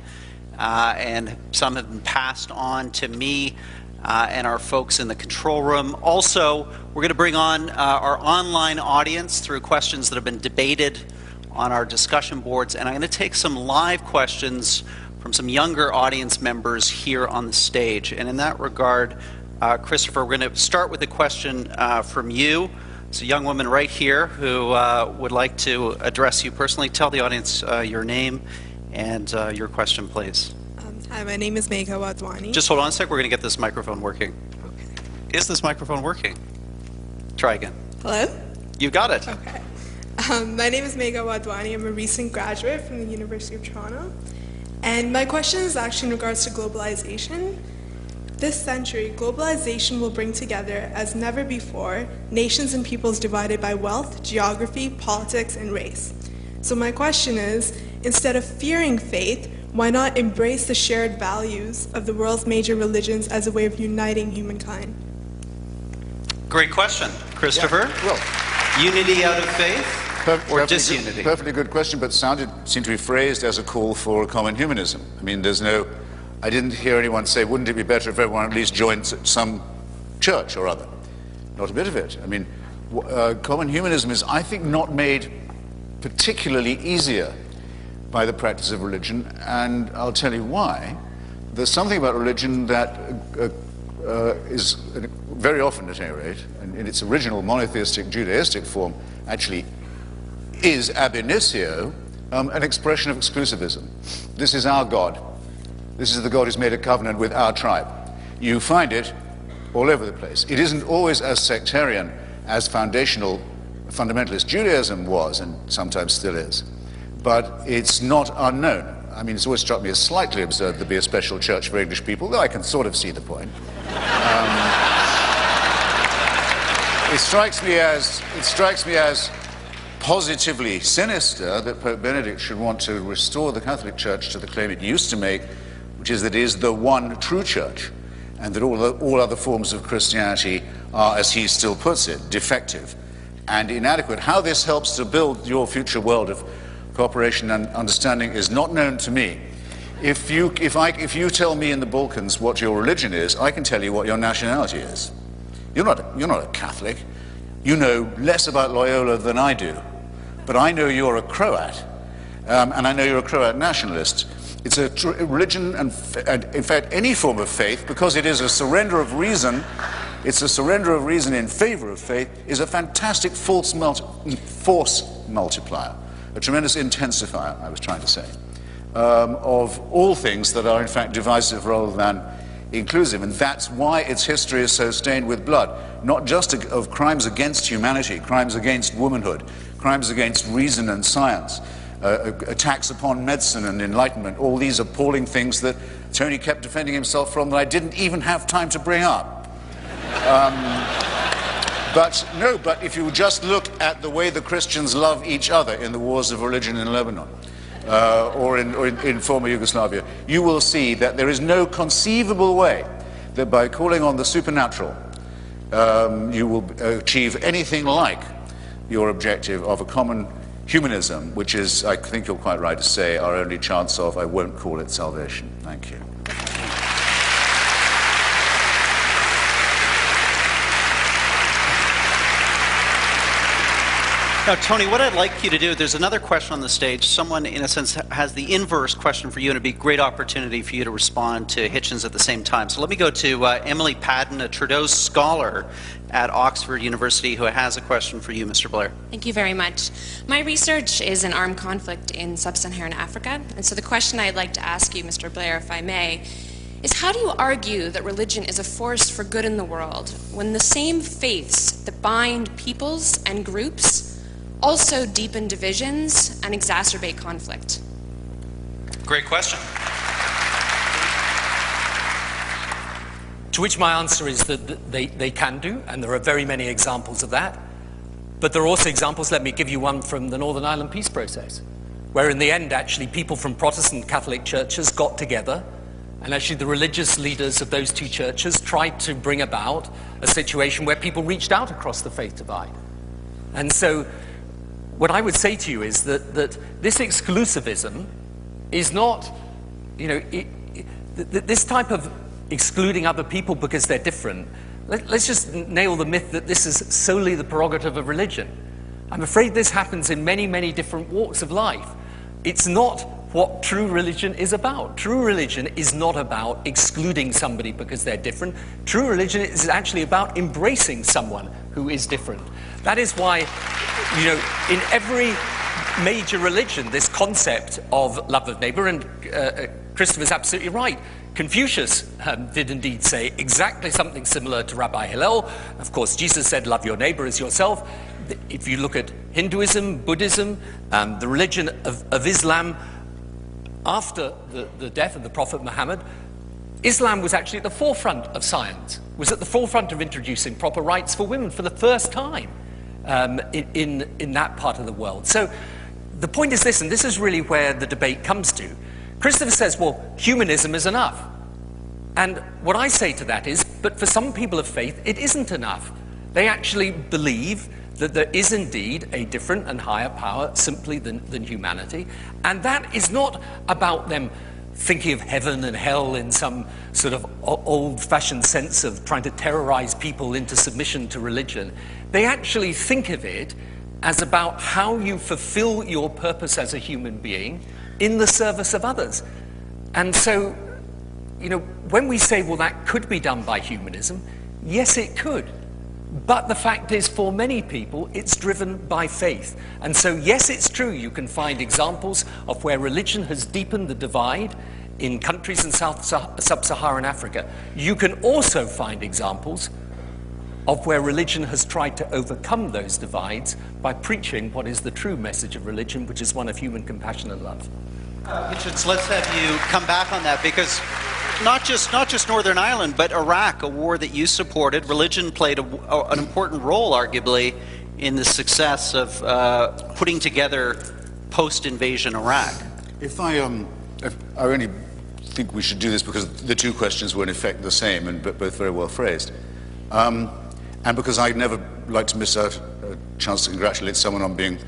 and some have been passed on to me and our folks in the control room. Also, we're going to bring on our online audience through questions that have been debated on our discussion boards, and I'm going to take some live questions from some younger audience members here on the stage. And in that regard, Christopher, we're going to start with a question from you. It's a young woman right here who would like to address you personally. Tell the audience your name and your question, please. Hi, my name is Megha Wadhwani. Just hold on a sec. We're going to get this microphone working. Okay. Is this microphone working? Try again. Hello? You got it. Okay. My name is Megha Wadhwani. I'm a recent graduate from the University of Toronto. And my question is actually in regards to globalization. This century, globalization will bring together, as never before, nations and peoples divided by wealth, geography, politics, and race. So my question is, instead of fearing faith, why not embrace the shared values of the world's major religions as a way of uniting humankind? Great question. Christopher? Yeah, well, unity out of faith or disunity? Perfectly good question, but seemed to be phrased as a call for common humanism. I mean, I didn't hear anyone say, wouldn't it be better if everyone at least joined some church or other? Not a bit of it. I mean, common humanism is, I think, not made particularly easier by the practice of religion, and I'll tell you why. There's something about religion that is, very often at any rate, and in its original monotheistic Judaistic form, actually is ab initio an expression of exclusivism. This is our God. This is the God who's made a covenant with our tribe. You find it all over the place. It isn't always as sectarian as fundamentalist Judaism was, and sometimes still is. But it's not unknown. I mean, it's always struck me as slightly absurd to be a special church for English people, though I can sort of see the point. It strikes me as positively sinister that Pope Benedict should want to restore the Catholic Church to the claim it used to make, which is that it is the one true church, and that all other forms of Christianity are, as he still puts it, defective and inadequate. How this helps to build your future world of cooperation and understanding is not known to me. If you tell me in the Balkans what your religion is, I can tell you what your nationality is. You're not a Catholic. You know less about Loyola than I do, but I know you're a Croat, and I know you're a Croat nationalist. It's a religion, and in fact any form of faith, because it is a surrender of reason. It's a surrender of reason in favor of faith, is a fantastic force multiplier. A tremendous intensifier, I was trying to say, of all things that are in fact divisive rather than inclusive. And that's why its history is so stained with blood, not just of crimes against humanity, crimes against womanhood, crimes against reason and science, attacks upon medicine and enlightenment, all these appalling things that Tony kept defending himself from that I didn't even have time to bring up. But if you just look at the way the Christians love each other in the wars of religion in Lebanon, or in former Yugoslavia, you will see that there is no conceivable way that by calling on the supernatural, you will achieve anything like your objective of a common humanism, which is, I think you're quite right to say, our only chance of, I won't call it salvation. Thank you. Now, Tony, what I'd like you to do, there's another question on the stage. Someone, in a sense, has the inverse question for you, and it'd be a great opportunity for you to respond to Hitchens at the same time. So let me go to Emily Padden, a Trudeau scholar at Oxford University, who has a question for you, Mr. Blair. Thank you very much. My research is in armed conflict in sub-Saharan Africa, and so the question I'd like to ask you, Mr. Blair, if I may, is how do you argue that religion is a force for good in the world when the same faiths that bind peoples and groups also deepen divisions and exacerbate conflict? Great question. To which my answer is that they can do, and there are very many examples of that. But there are also examples, let me give you one from the Northern Ireland peace process, where in the end, actually, people from Protestant Catholic churches got together, and actually the religious leaders of those two churches tried to bring about a situation where people reached out across the faith divide. And so what I would say to you is that this exclusivism is not, this type of excluding other people because they're different. Let's just nail the myth that this is solely the prerogative of religion. I'm afraid this happens in many, many different walks of life. It's not what true religion is about. True religion is not about excluding somebody because they're different. True religion is actually about embracing someone who is different. That is why, in every major religion, this concept of love of neighbor, and Christopher's absolutely right, Confucius did indeed say exactly something similar to Rabbi Hillel. Of course, Jesus said, love your neighbor as yourself. If you look at Hinduism, Buddhism, the religion of Islam, after the death of the Prophet Muhammad, Islam was actually at the forefront of science, was at the forefront of introducing proper rights for women for the first time in that part of the world. So the point is this, and this is really where the debate comes to. Christopher says, well, humanism is enough. And what I say to that is, but for some people of faith, it isn't enough. They actually believe that there is indeed a different and higher power simply than humanity. And that is not about them thinking of heaven and hell in some sort of old-fashioned sense of trying to terrorize people into submission to religion. They actually think of it as about how you fulfill your purpose as a human being in the service of others. And so, when we say, well, that could be done by humanism, yes, it could. But the fact is, for many people, it's driven by faith. And so, yes, it's true, you can find examples of where religion has deepened the divide in countries in sub-Saharan Africa. You can also find examples of where religion has tried to overcome those divides by preaching what is the true message of religion, which is one of human compassion and love. Hitchens, let's have you come back on that, because not just Northern Ireland, but Iraq, a war that you supported, religion played an important role, arguably, in the success of putting together post-invasion Iraq. If I only think we should do this because the two questions were in effect the same and both very well phrased. And because I'd never like to miss out a chance to congratulate someone on being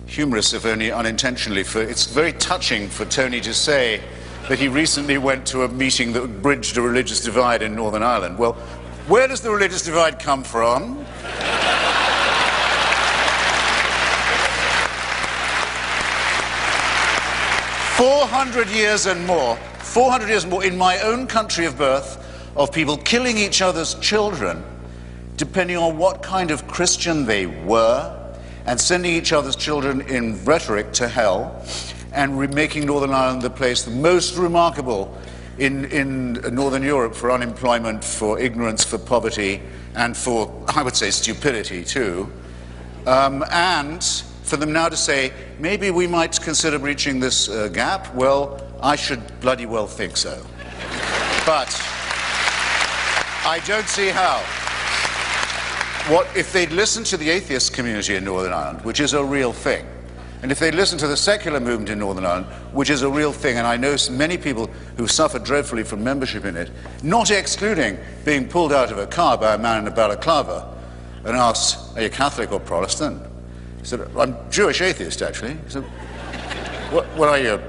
humorous, if only unintentionally. It's very touching for Tony to say that he recently went to a meeting that bridged a religious divide in Northern Ireland. Well, where does the religious divide come from? 400 years and more in my own country of birth, of people killing each other's children depending on what kind of Christian they were, and sending each other's children in rhetoric to hell, and making Northern Ireland the place most remarkable in Northern Europe for unemployment, for ignorance, for poverty, and for, I would say, stupidity too. And for them now to say, maybe we might consider breaching this gap, well, I should bloody well think so. But I don't see how. What if they'd listened to the atheist community in Northern Ireland, which is a real thing, and if they'd listened to the secular movement in Northern Ireland, which is a real thing, and I know many people who suffer dreadfully from membership in it, not excluding being pulled out of a car by a man in a balaclava and asked, are you Catholic or Protestant? He said, I'm Jewish atheist, actually. He said, what are you, a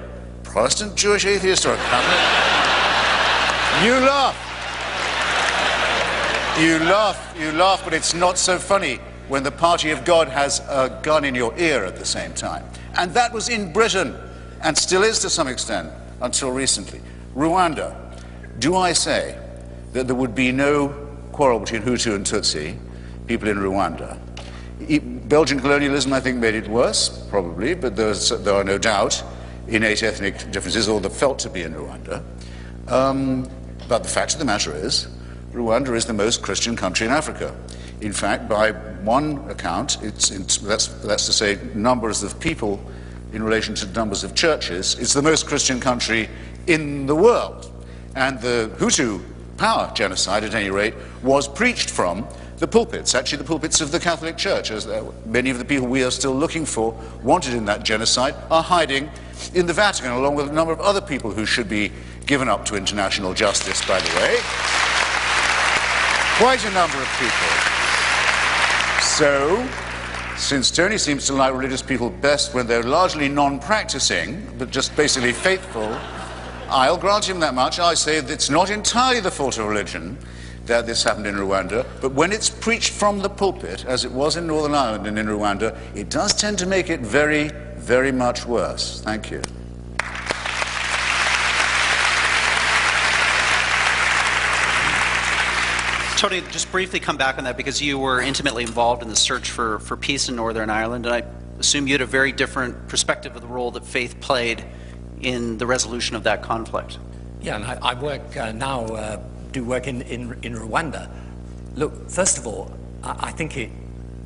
Protestant Jewish atheist or a Catholic? You laugh. You laugh, but it's not so funny when the party of God has a gun in your ear at the same time. And that was in Britain, and still is to some extent, until recently. Rwanda. Do I say that there would be no quarrel between Hutu and Tutsi, people in Rwanda? Belgian colonialism, I think, made it worse, probably, but there are no doubt innate ethnic differences, or there felt to be in Rwanda. But the fact of the matter is, Rwanda is the most Christian country in Africa. In fact, by one account, that's to say numbers of people in relation to numbers of churches, it's the most Christian country in the world. And the Hutu power genocide, at any rate, was preached from the pulpits, actually the pulpits of the Catholic Church, as many of the people we are still looking for, wanted in that genocide, are hiding in the Vatican, along with a number of other people who should be given up to international justice, by the way. Quite a number of people. So, since Tony seems to like religious people best when they're largely non-practicing, but just basically faithful, I'll grant him that much. I say that it's not entirely the fault of religion that this happened in Rwanda, but when it's preached from the pulpit, as it was in Northern Ireland and in Rwanda, it does tend to make it very, very much worse. Thank you. Tony, just briefly come back on that, because you were intimately involved in the search for peace in Northern Ireland, and I assume you had a very different perspective of the role that faith played in the resolution of that conflict. Yeah, and I work do work in Rwanda. Look, first of all, I think it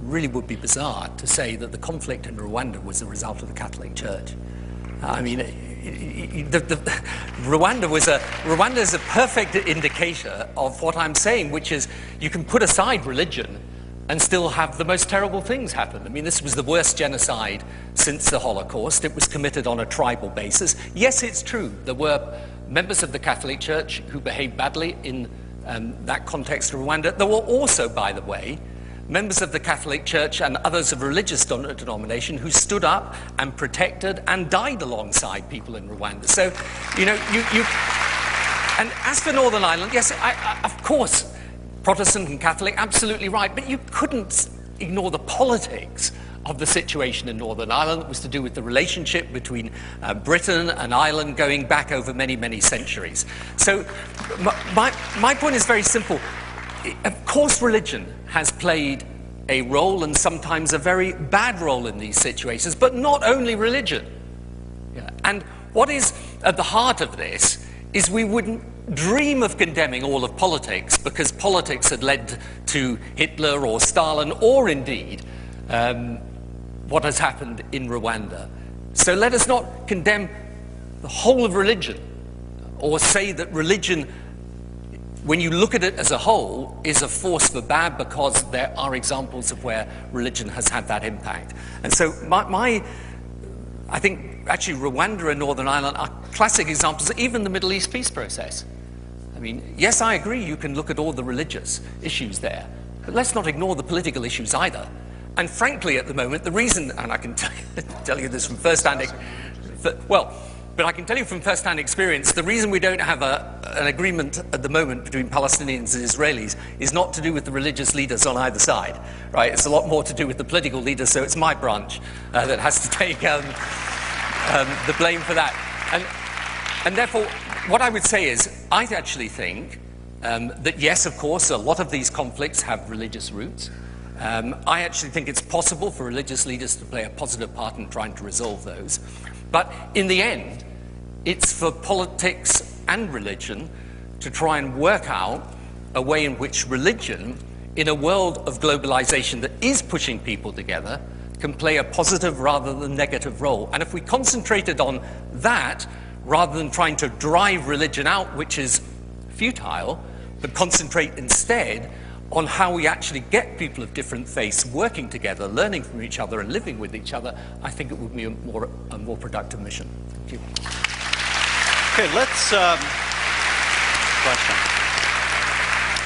really would be bizarre to say that the conflict in Rwanda was the result of the Catholic Church. I mean, Rwanda is a perfect indicator of what I'm saying, which is you can put aside religion and still have the most terrible things happen. I mean, this was the worst genocide since the Holocaust. It was committed on a tribal basis. Yes, it's true, there were members of the Catholic Church who behaved badly in that context of Rwanda. There were also, by the way, members of the Catholic Church and others of religious denomination who stood up and protected and died alongside people in Rwanda. So, you know, and as for Northern Ireland, yes, of course, Protestant and Catholic, absolutely right, but you couldn't ignore the politics of the situation in Northern Ireland. It was to do with the relationship between Britain and Ireland going back over many, many centuries. So my point is very simple. Of course, religion has played a role, and sometimes a very bad role, in these situations, but not only religion. Yeah. And what is at the heart of this is we wouldn't dream of condemning all of politics, because politics had led to Hitler or Stalin, or indeed what has happened in Rwanda. So let us not condemn the whole of religion, or say that religion, when you look at it as a whole, is a force for bad, because there are examples of where religion has had that impact. And so I think actually Rwanda and Northern Ireland are classic examples, even the Middle East peace process. I mean, yes, I agree you can look at all the religious issues there, but let's not ignore the political issues either. And frankly, at the moment, the reason, and I can tell you this from first-hand experience, the reason we don't have an agreement at the moment between Palestinians and Israelis is not to do with the religious leaders on either side, right? It's a lot more to do with the political leaders, so it's my branch that has to take the blame for that. And therefore, what I would say is, I actually think that yes, of course, a lot of these conflicts have religious roots. I actually think it's possible for religious leaders to play a positive part in trying to resolve those. But in the end, it's for politics and religion to try and work out a way in which religion, in a world of globalization that is pushing people together, can play a positive rather than negative role. And if we concentrated on that, rather than trying to drive religion out, which is futile, but concentrate instead on how we actually get people of different faiths working together, learning from each other and living with each other, I think it would be a more productive mission. Thank you. Okay, let's question.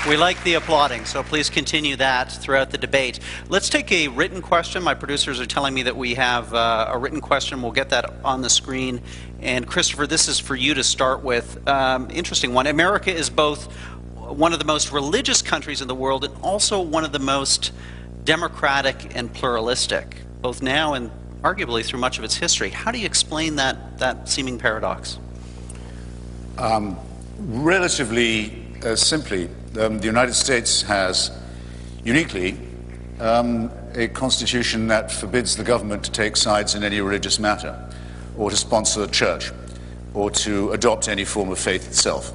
We like the applauding, so please continue that throughout the debate. Let's take a written question. My producers are telling me that we have a written question. We'll get that on the screen. And Christopher, this is for you to start with. Interesting one. America is both one of the most religious countries in the world and also one of the most democratic and pluralistic, both now and arguably through much of its history. How do you explain that seeming paradox? Relatively simply, the United States has uniquely a constitution that forbids the government to take sides in any religious matter, or to sponsor a church, or to adopt any form of faith itself.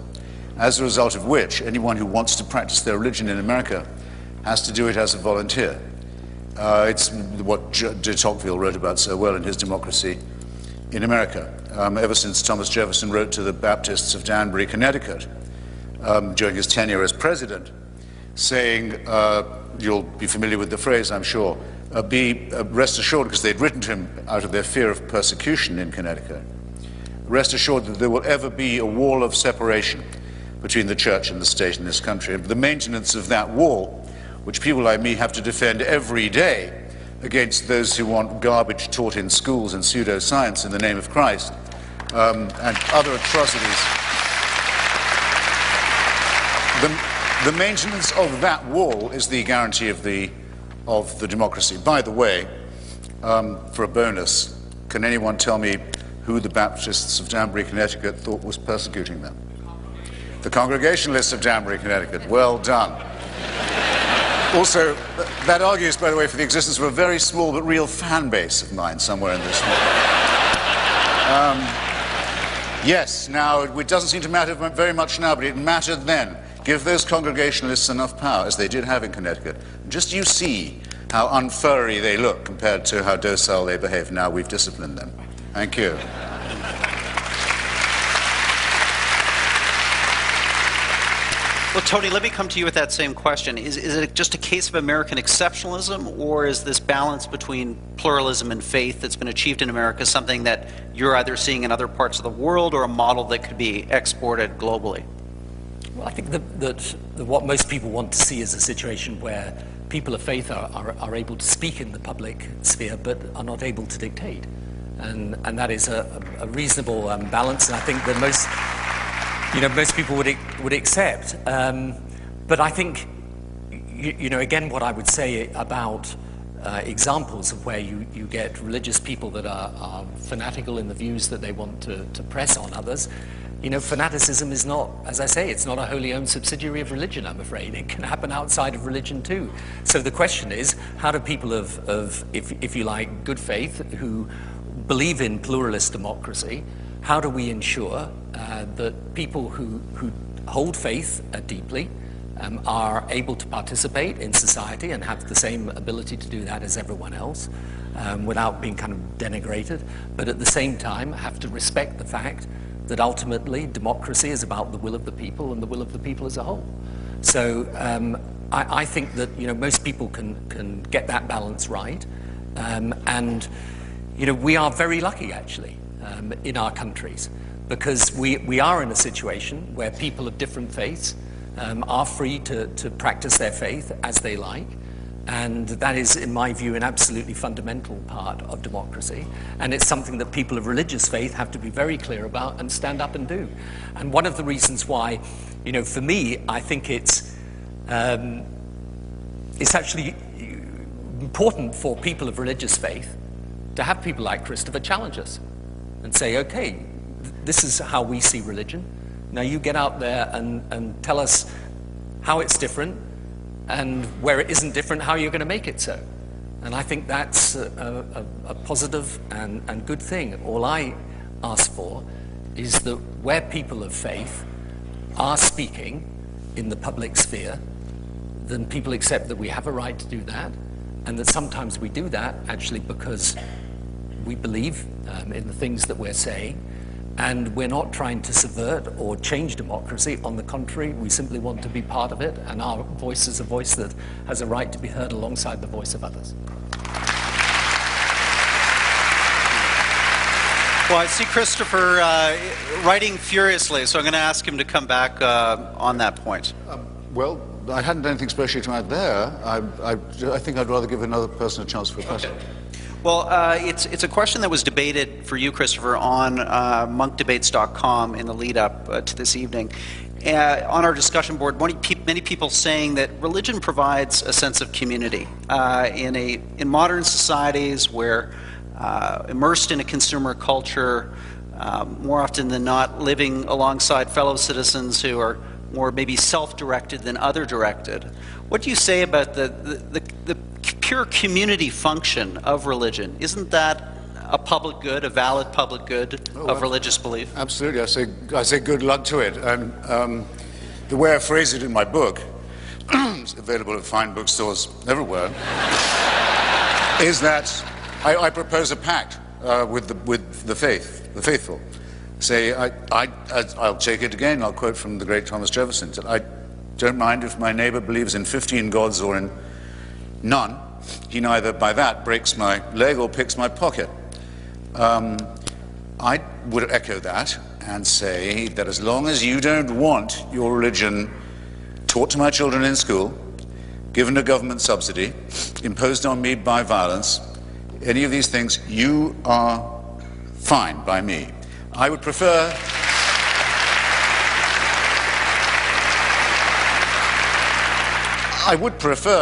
as a result of which anyone who wants to practice their religion in America has to do it as a volunteer. It's what de Tocqueville wrote about so well in his Democracy in America, ever since Thomas Jefferson wrote to the Baptists of Danbury, Connecticut, during his tenure as president, saying, you'll be familiar with the phrase, I'm sure, rest assured, because they'd written to him out of their fear of persecution in Connecticut, rest assured that there will ever be a wall of separation between the church and the state in this country. And the maintenance of that wall, which people like me have to defend every day against those who want garbage taught in schools and pseudoscience in the name of Christ, and other atrocities. The maintenance of that wall is the guarantee of the democracy. By the way, for a bonus, can anyone tell me who the Baptists of Danbury, Connecticut thought was persecuting them? The Congregationalists of Danbury, Connecticut. Well done. Also, that argues, by the way, for the existence of a very small but real fan base of mine somewhere in this room. Yes, now, it doesn't seem to matter very much now, but it mattered then. Give those Congregationalists enough power, as they did have in Connecticut. Just you see how unfurry they look compared to how docile they behave now we've disciplined them. Thank you. Well, Tony, let me come to you with that same question. Is it just a case of American exceptionalism, or is this balance between pluralism and faith that's been achieved in America something that you're either seeing in other parts of the world or a model that could be exported globally? Well, I think that what most people want to see is a situation where people of faith are able to speak in the public sphere but are not able to dictate. And that is a reasonable balance, and I think that most people would accept. But I think, again, what I would say about examples of where you get religious people that are fanatical in the views that they want to press on others. Fanaticism is not, as I say, it's not a wholly owned subsidiary of religion, I'm afraid. It can happen outside of religion too. So the question is, how do people of if you like, good faith, who believe in pluralist democracy, how do we ensure that people who hold faith deeply are able to participate in society and have the same ability to do that as everyone else without being kind of denigrated, but at the same time have to respect the fact that ultimately democracy is about the will of the people and the will of the people as a whole. So I think that most people can get that balance right, and we are very lucky actually in our countries, because we are in a situation where people of different faiths are free to practice their faith as they like. And that is, in my view, an absolutely fundamental part of democracy. And it's something that people of religious faith have to be very clear about and stand up and do. And one of the reasons why, for me, I think it's actually important for people of religious faith to have people like Christopher challenge us and say, okay, this is how we see religion. Now you get out there and tell us how it's different, and where it isn't different, how you're going to make it so. And I think that's a positive and good thing. All I ask for is that where people of faith are speaking in the public sphere, then people accept that we have a right to do that, and that sometimes we do that actually because we believe in the things that we're saying, and we're not trying to subvert or change democracy. On the contrary, we simply want to be part of it, and our voice is a voice that has a right to be heard alongside the voice of others. Well, I see Christopher writing furiously, so I'm going to ask him to come back on that point. Well, I hadn't anything specially to add there. I think I'd rather give another person a chance for a question. Okay. Well, it's a question that was debated for you, Christopher, on monkdebates.com in the lead-up to this evening. On our discussion board, many people saying that religion provides a sense of community in modern societies where immersed in a consumer culture, more often than not living alongside fellow citizens who are more maybe self-directed than other-directed. What do you say about the pure community function of religion? Isn't that a public good, a valid public good of religious belief? Absolutely. I say good luck to it. The way I phrase it in my book, it's available at fine bookstores everywhere, is that I propose a pact with the faithful. Say, I'll take it again, I'll quote from the great Thomas Jefferson, that I don't mind if my neighbor believes in 15 gods or in none. He neither by that breaks my leg or picks my pocket. I would echo that and say that as long as you don't want your religion taught to my children in school, given a government subsidy, imposed on me by violence, any of these things, you are fine by me. I would prefer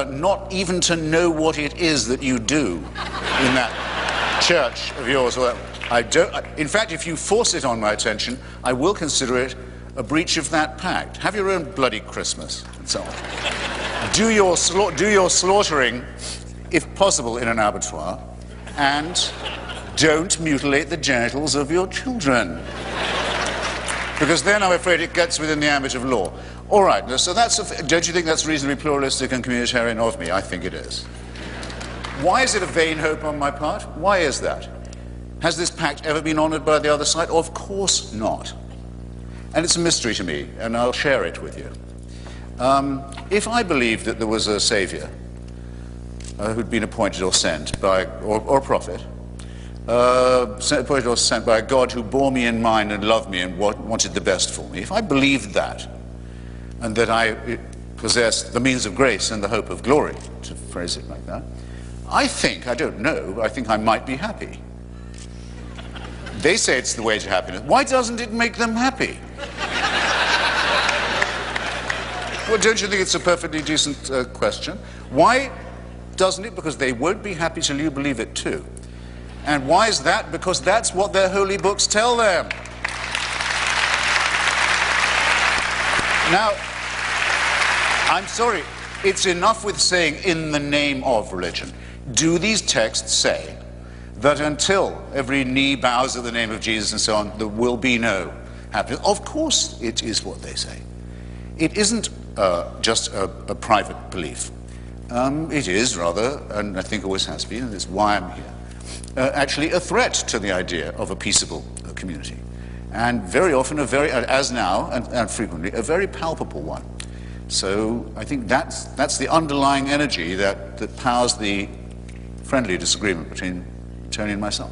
not even to know what it is that you do in that church of yours. In fact, if you force it on my attention, I will consider it a breach of that pact. Have your own bloody Christmas, and so on. Do your slaughtering, if possible, in an abattoir, and don't mutilate the genitals of your children. Because then I'm afraid it gets within the ambit of law. All right, so don't you think that's reasonably pluralistic and communitarian of me? I think it is. Why is it a vain hope on my part? Why is that? Has this pact ever been honored by the other side? Of course not. And it's a mystery to me, and I'll share it with you. If I believed that there was a savior who'd been appointed or sent by, or a prophet, appointed or sent by a God who bore me in mind and loved me and wanted the best for me, if I believed that, and that I possessed the means of grace and the hope of glory, to phrase it like that, I don't know, I think I might be happy. They say it's the way to happiness. Why doesn't it make them happy? Well, don't you think it's a perfectly decent question? Why doesn't it? Because they won't be happy till you believe it too. And why is that? Because that's what their holy books tell them. Now, I'm sorry, it's enough with saying in the name of religion. Do these texts say that until every knee bows at the name of Jesus and so on, there will be no happiness? Of course it is what they say. It isn't just a private belief. It is rather, and I think always has been, and it's why I'm here, actually a threat to the idea of a peaceable community. And very often, as now, and frequently, a very palpable one. So I think that's the underlying energy that powers the friendly disagreement between Tony and myself.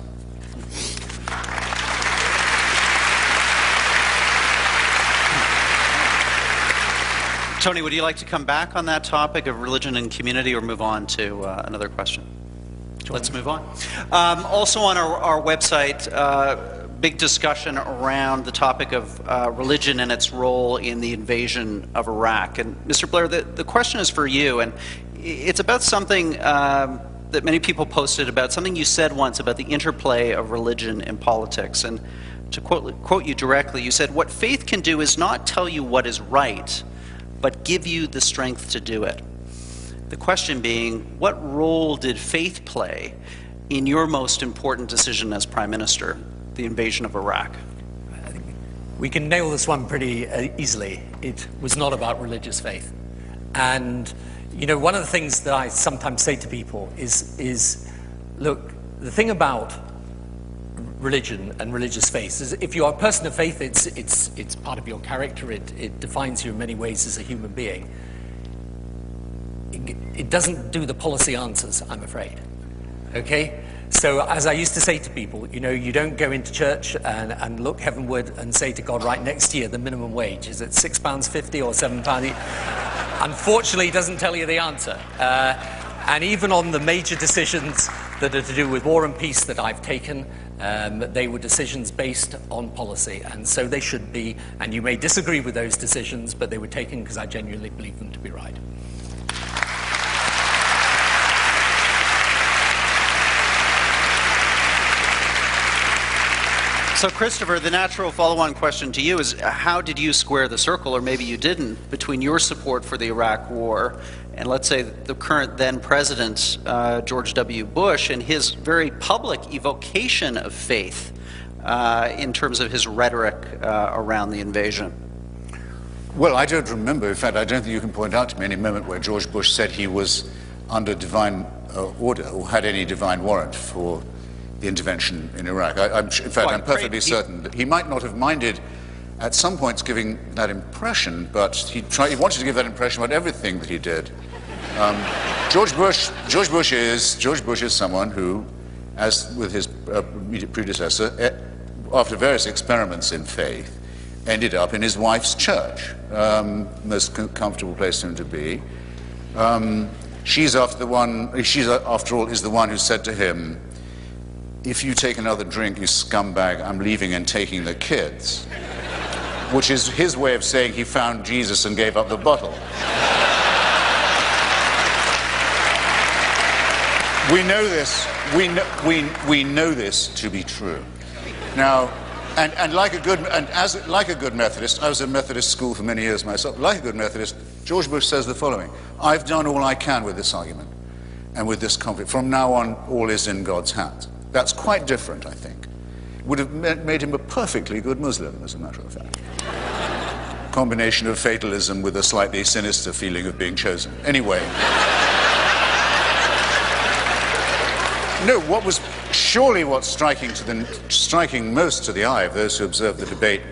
Tony, would you like to come back on that topic of religion and community, or move on to another question? Let's move on. Also on our website, big discussion around the topic of religion and its role in the invasion of Iraq. And Mr. Blair, the question is for you, and it's about something that many people posted about, something you said once about the interplay of religion and politics. And to quote you directly, you said, "What faith can do is not tell you what is right, but give you the strength to do it." The question being, what role did faith play in your most important decision as Prime Minister, the invasion of Iraq? I think we can nail this one pretty easily. It was not about religious faith. And, you know, one of the things that I sometimes say to people is look, the thing about religion and religious faith is if you are a person of faith, it's part of your character. It defines you in many ways as a human being. It doesn't do the policy answers, I'm afraid. Okay? So as I used to say to people, you know, you don't go into church and look heavenward and say to God, right, next year the minimum wage, is it £6.50 or £7? Unfortunately, it doesn't tell you the answer. And even on the major decisions that are to do with war and peace that I've taken, they were decisions based on policy. And so they should be, and you may disagree with those decisions, but they were taken because I genuinely believe them to be right. So, Christopher, the natural follow-on question to you is, how did you square the circle, or maybe you didn't, between your support for the Iraq War and, let's say, the current then-President, George W. Bush, and his very public evocation of faith in terms of his rhetoric around the invasion? Well, I don't remember. In fact, I don't think you can point out to me any moment where George Bush said he was under divine order or had any divine warrant for the intervention in Iraq. In fact, I'm perfectly certain that he might not have minded at some points giving that impression, but he wanted to give that impression about everything that he did. George Bush is someone who, as with his immediate predecessor, after various experiments in faith, ended up in his wife's church, most comfortable place for him to be. She's after all is the one who said to him, "If you take another drink, you scumbag, I'm leaving and taking the kids," which is his way of saying he found Jesus and gave up the bottle. We know this. We know this to be true. Now, like a good Methodist, I was at Methodist school for many years myself. Like a good Methodist, George Bush says the following: "I've done all I can with this argument and with this conflict. From now on, all is in God's hands." That's quite different, I think. Would have made him a perfectly good Muslim, as a matter of fact. Combination of fatalism with a slightly sinister feeling of being chosen. Anyway. No, what's striking most to the eye of those who observe the debate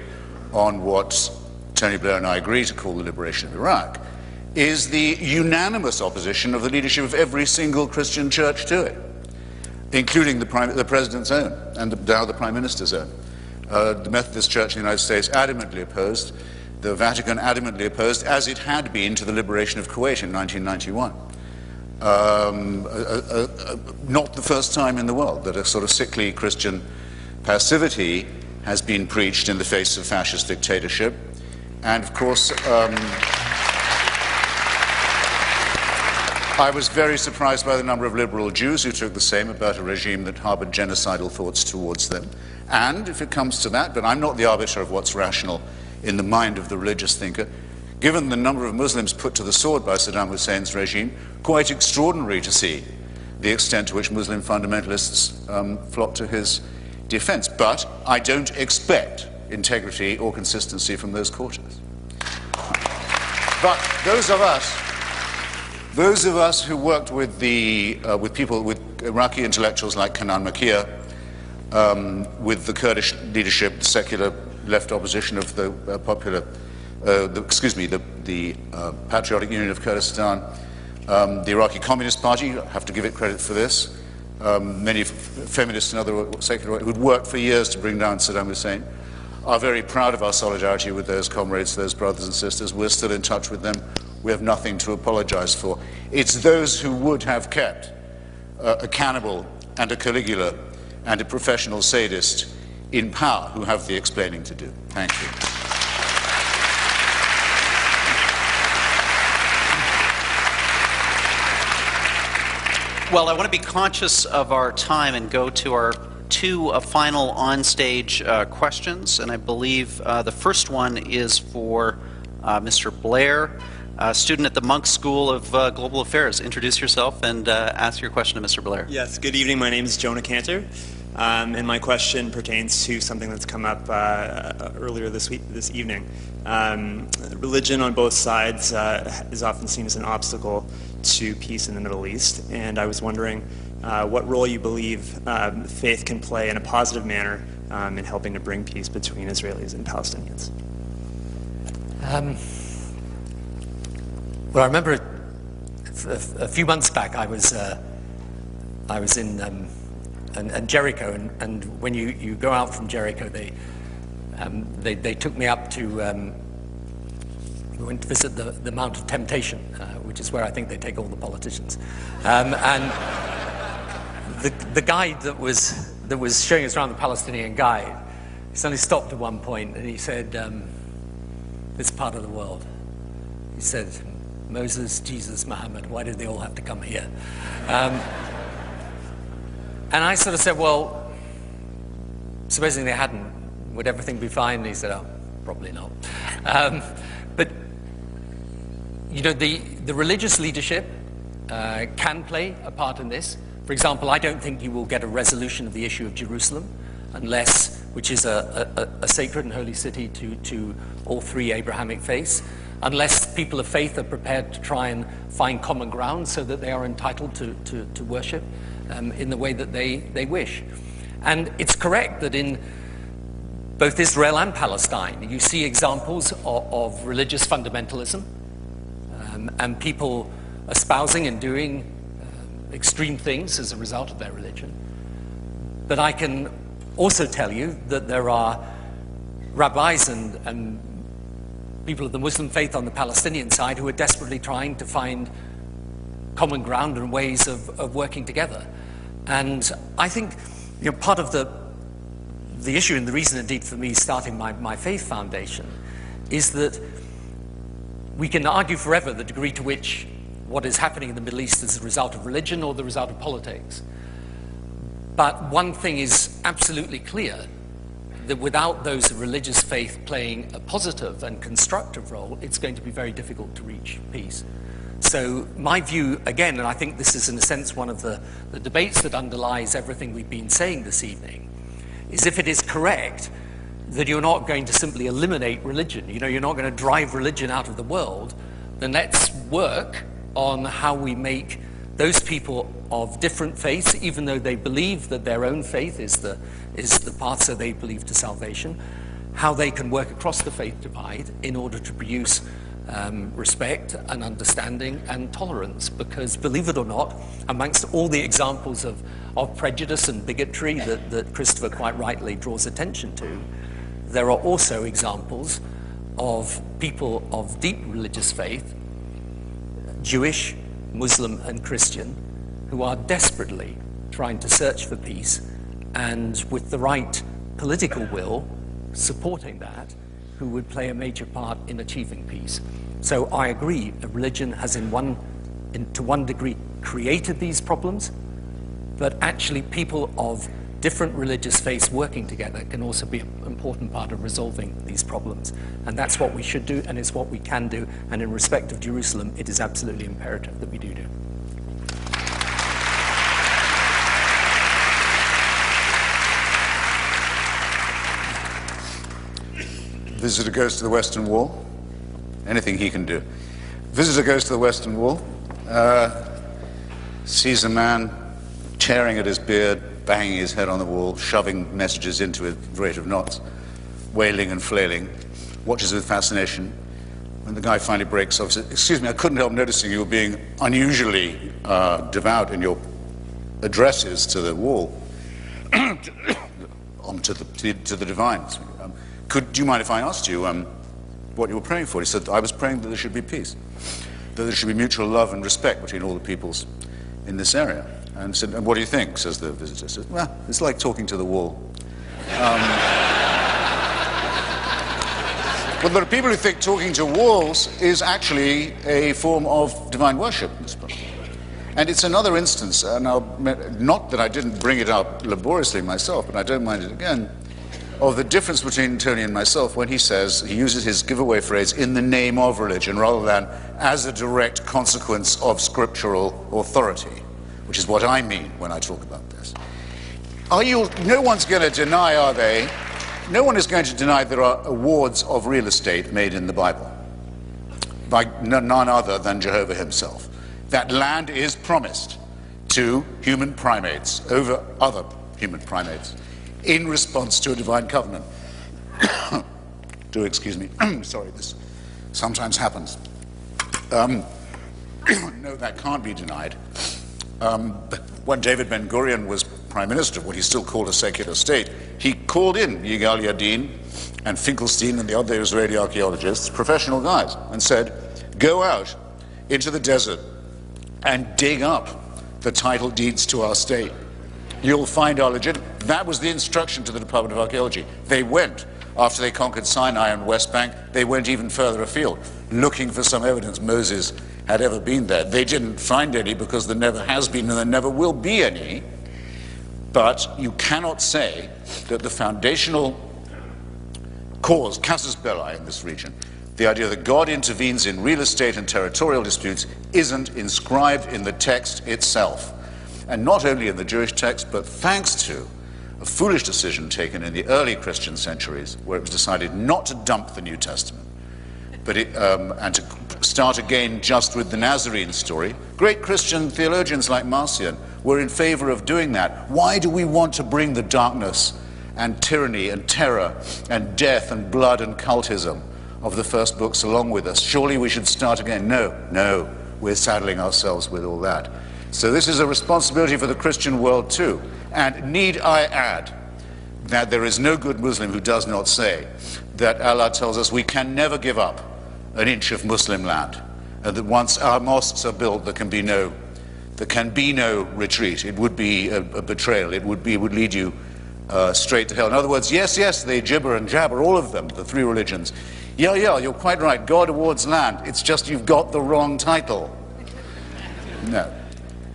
on what Tony Blair and I agree to call the liberation of Iraq is the unanimous opposition of the leadership of every single Christian church to it, including the President's own and now the Prime Minister's own. The Methodist Church in the United States adamantly opposed, the Vatican adamantly opposed, as it had been to the liberation of Kuwait in 1991. Not the first time in the world that a sort of sickly Christian passivity has been preached in the face of fascist dictatorship. And of course, I was very surprised by the number of liberal Jews who took the same about a regime that harbored genocidal thoughts towards them. And if it comes to that, but I'm not the arbiter of what's rational in the mind of the religious thinker, given the number of Muslims put to the sword by Saddam Hussein's regime, quite extraordinary to see the extent to which Muslim fundamentalists flock to his defense. But I don't expect integrity or consistency from those quarters. But those of us who worked with people, with Iraqi intellectuals like Kanan Makia, with the Kurdish leadership, the secular left opposition of the the Patriotic Union of Kurdistan, the Iraqi Communist Party, I have to give it credit for this, many feminists and other secular who'd worked for years to bring down Saddam Hussein, are very proud of our solidarity with those comrades, those brothers and sisters. We're still in touch with them. We have nothing to apologize for. It's those who would have kept a cannibal and a Caligula and a professional sadist in power who have the explaining to do. Thank you. Well, I want to be conscious of our time and go to our two final on-stage questions, and I believe the first one is for Mr. Blair, a student at the Monk School of Global Affairs. Introduce yourself and ask your question to Mr. Blair. Yes, good evening. My name is Jonah Cantor, and my question pertains to something that's come up earlier this evening. Religion on both sides is often seen as an obstacle to peace in the Middle East, and I was wondering what role you believe faith can play in a positive manner in helping to bring peace between Israelis and Palestinians. Well, I remember a few months back I was in Jericho, and when you go out from Jericho, they took me up to. We went to visit the Mount of Temptation, which is where I think they take all the politicians. And the guide that was showing us around, the Palestinian guide, he suddenly stopped at one point and he said, "This part of the world," he said, "Moses, Jesus, Muhammad, why did they all have to come here?" And I sort of said, "Well, supposing they hadn't, would everything be fine?" And he said, "Oh, probably not." But you know, the religious leadership can play a part in this. For example, I don't think you will get a resolution of the issue of Jerusalem unless which is a sacred and holy city to all three Abrahamic faiths, unless people of faith are prepared to try and find common ground so that they are entitled to worship in the way that they wish. And it's correct that in both Israel and Palestine, you see examples of religious fundamentalism and people espousing and doing extreme things as a result of their religion. But I can also tell you that there are rabbis and people of the Muslim faith on the Palestinian side who are desperately trying to find common ground and ways of working together. And I think part of the issue, and the reason indeed for me starting my faith foundation, is that we can argue forever the degree to which what is happening in the Middle East is a result of religion or the result of politics. But one thing is absolutely clear, that without those of religious faith playing a positive and constructive role, it's going to be very difficult to reach peace. So my view, again, and I think this is in a sense one of the debates that underlies everything we've been saying this evening, is if it is correct that you're not going to simply eliminate religion, you're not going to drive religion out of the world, then let's work on how we make those people of different faiths, even though they believe that their own faith is the path, so they believe to salvation, how they can work across the faith divide in order to produce respect and understanding and tolerance. Because believe it or not, amongst all the examples of prejudice and bigotry that Christopher quite rightly draws attention to, there are also examples of people of deep religious faith, Jewish, Muslim and Christian, who are desperately trying to search for peace, and with the right political will supporting that, who would play a major part in achieving peace. So I agree that religion has to one degree created these problems, but actually people of different religious faiths working together can also be an important part of resolving these problems. And that's what we should do, and it's what we can do. And in respect of Jerusalem, it is absolutely imperative that we do. Visitor goes to the Western Wall. Anything he can do. Visitor goes to the Western Wall, sees a man tearing at his beard, banging his head on the wall, shoving messages into it at the rate of knots, wailing and flailing, watches with fascination. When the guy finally breaks off, he says, "Excuse me, I couldn't help noticing you were being unusually devout in your addresses to the wall, to the divines. Do you mind if I asked you what you were praying for?" He said, "I was praying that there should be peace, that there should be mutual love and respect between all the peoples in this area." And said, "And what do you think?" says the visitor. Says, "Well, it's like talking to the wall." Well, there are people who think talking to walls is actually a form of divine worship in this book. And it's another instance, and not that I didn't bring it up laboriously myself, but I don't mind it again, of the difference between Tony and myself when he says, he uses his giveaway phrase, "in the name of religion," rather than as a direct consequence of scriptural authority, which is what I mean when I talk about this. No one's going to deny, are they? No one is going to deny there are awards of real estate made in the Bible by none other than Jehovah himself. That land is promised to human primates over other human primates in response to a divine covenant. Do excuse me. Sorry, this sometimes happens. No, that can't be denied. When David Ben-Gurion was prime minister of what he still called a secular state, he called in Yigal Yadin and Finkelstein and the other Israeli archaeologists, professional guys, and said, "Go out into the desert and dig up the title deeds to our state. You'll find our legitimate." That was the instruction to the Department of Archaeology. They went, after they conquered Sinai and West Bank, they went even further afield, looking for some evidence Moses had ever been there. They didn't find any because there never has been and there never will be any. But you cannot say that the foundational cause, casus belli in this region, the idea that God intervenes in real estate and territorial disputes, isn't inscribed in the text itself. And not only in the Jewish text, but thanks to a foolish decision taken in the early Christian centuries, where it was decided not to dump the New Testament, but and to start again just with the Nazarene story. Great Christian theologians like Marcion were in favor of doing that. Why do we want to bring the darkness and tyranny and terror and death and blood and cultism of the first books along with us? Surely we should start again. No, we're saddling ourselves with all that. So this is a responsibility for the Christian world too. And need I add that there is no good Muslim who does not say that Allah tells us we can never give up an inch of Muslim land, and that once our mosques are built, there can be no retreat. It would be a betrayal. It would lead you straight to hell. In other words, yes, they gibber and jabber, all of them, the three religions. Yeah, you're quite right. God awards land. It's just you've got the wrong title. No.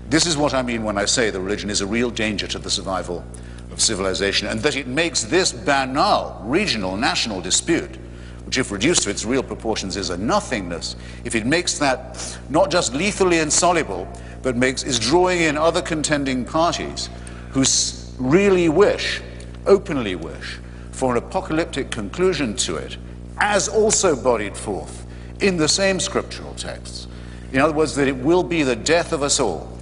This is what I mean when I say the religion is a real danger to the survival of civilization, and that it makes this banal regional, national dispute, which if reduced to its real proportions is a nothingness, if it makes that not just lethally insoluble, but is drawing in other contending parties who really openly wish, for an apocalyptic conclusion to it, as also bodied forth in the same scriptural texts. In other words, that it will be the death of us all,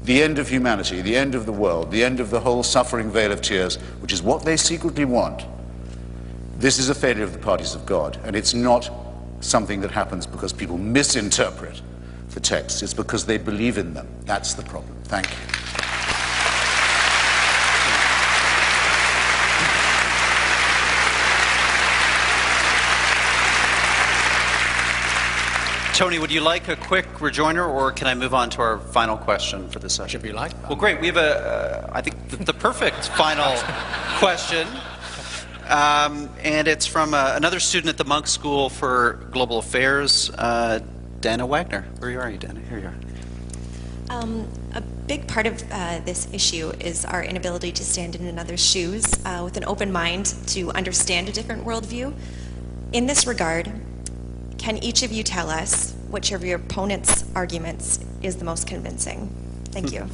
the end of humanity, the end of the world, the end of the whole suffering vale of tears, which is what they secretly want. This is a failure of the parties of God, and it's not something that happens because people misinterpret the texts. It's because they believe in them. That's the problem. Thank you. Tony, would you like a quick rejoinder, or can I move on to our final question for this session? Should be like. Well, great. We have I think, the perfect final question. And it's from another student at the Monk School for Global Affairs, Dana Wagner. Where are you, Dana? Here you are. A big part of this issue is our inability to stand in another's shoes with an open mind to understand a different worldview. In this regard, can each of you tell us which of your opponent's arguments is the most convincing? Thank you.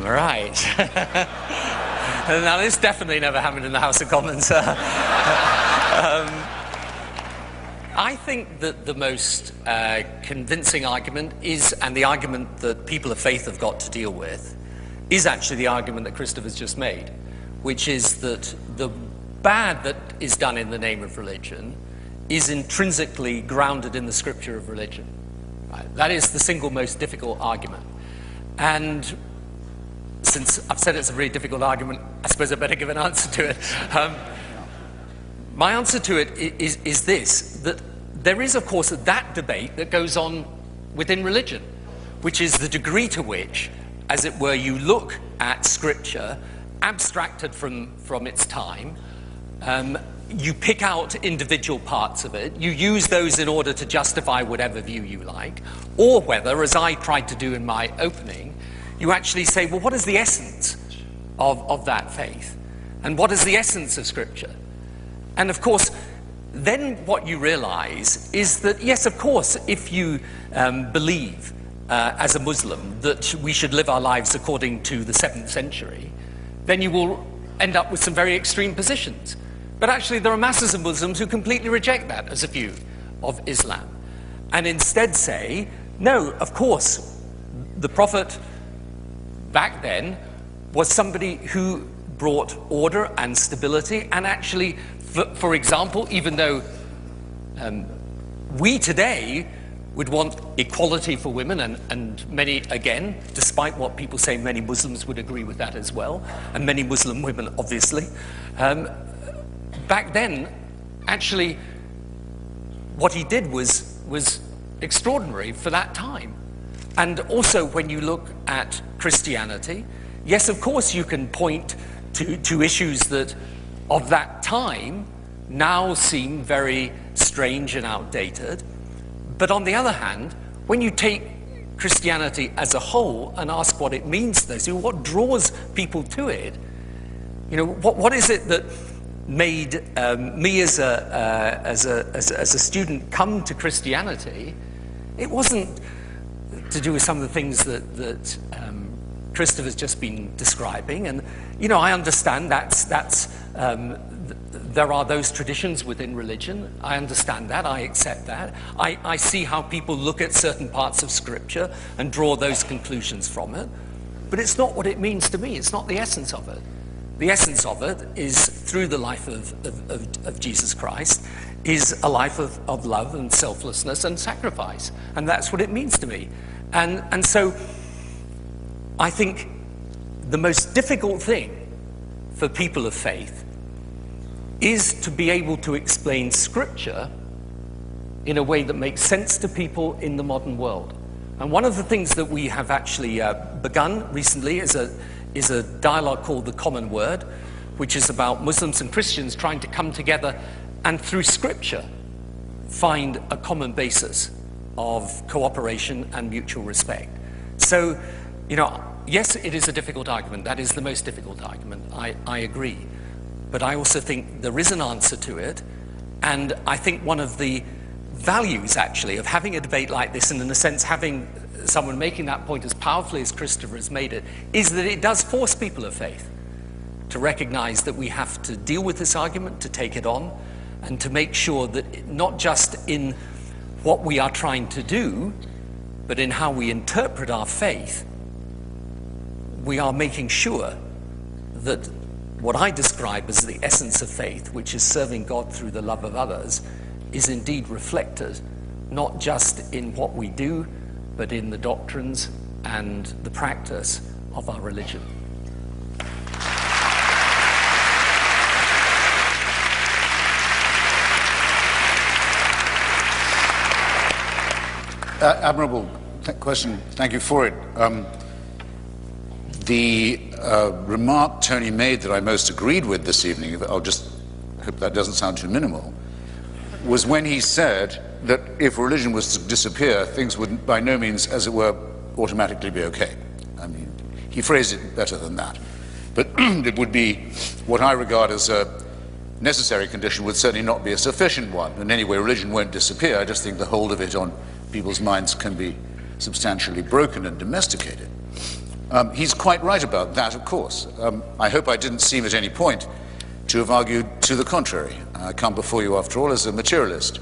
Right. Now, this definitely never happened in the House of Commons. I think that the most convincing argument is, and the argument that people of faith have got to deal with, is actually the argument that Christopher's just made, which is that the bad that is done in the name of religion is intrinsically grounded in the scripture of religion. Right? That is the single most difficult argument. And since I've said it's a really difficult argument, I suppose I better give an answer to it. My answer to it is this, that there is, of course, that debate that goes on within religion, which is the degree to which, as it were, you look at Scripture abstracted from its time, you pick out individual parts of it, you use those in order to justify whatever view you like, or whether, as I tried to do in my opening, you actually say, well, what is the essence of that faith? And what is the essence of Scripture? And of course, then what you realize is that, yes, of course, if you believe as a Muslim that we should live our lives according to the 7th century, then you will end up with some very extreme positions. But actually, there are masses of Muslims who completely reject that as a view of Islam, and instead say, no, of course, the Prophet back then was somebody who brought order and stability, and actually, for example, even though we today would want equality for women, and many, again, despite what people say, many Muslims would agree with that as well, and many Muslim women, obviously. Back then, actually, what he did was extraordinary for that time. And also, when you look at Christianity, yes, of course, you can point to issues that, of that time, now seem very strange and outdated. But on the other hand, when you take Christianity as a whole and ask what it means to those, what draws people to it, you know, what is it that made me as a student come to Christianity, it wasn't to do with some of the things that Christopher's just been describing. And, you know, I understand there are those traditions within religion. I understand that, I accept that. I see how people look at certain parts of Scripture and draw those conclusions from it. But it's not what it means to me. It's not the essence of it. The essence of it is, through the life of Jesus Christ, is a life of love and selflessness and sacrifice. And that's what it means to me. And so I think the most difficult thing for people of faith is to be able to explain Scripture in a way that makes sense to people in the modern world. And one of the things that we have actually begun recently is a dialogue called The Common Word, which is about Muslims and Christians trying to come together and through Scripture find a common basis of cooperation and mutual respect. So, you know, yes, it is a difficult argument. That is the most difficult argument. I agree. But I also think there is an answer to it. And I think one of the values, actually, of having a debate like this, and in a sense having someone making that point as powerfully as Christopher has made it, is that it does force people of faith to recognize that we have to deal with this argument, to take it on, and to make sure that not just in what we are trying to do, but in how we interpret our faith, we are making sure that what I describe as the essence of faith, which is serving God through the love of others, is indeed reflected not just in what we do, but in the doctrines and the practice of our religion. Admirable question. Thank you for it. The remark Tony made that I most agreed with this evening, I'll just hope that doesn't sound too minimal, was when he said that if religion was to disappear, things would by no means, as it were, automatically be okay. I mean, he phrased it better than that. But it would be what I regard as a necessary condition, would certainly not be a sufficient one. And anyway, religion won't disappear. I just think the hold of it on people's minds can be substantially broken and domesticated. He's quite right about that, of course. I hope I didn't seem at any point to have argued to the contrary. I come before you, after all, as a materialist.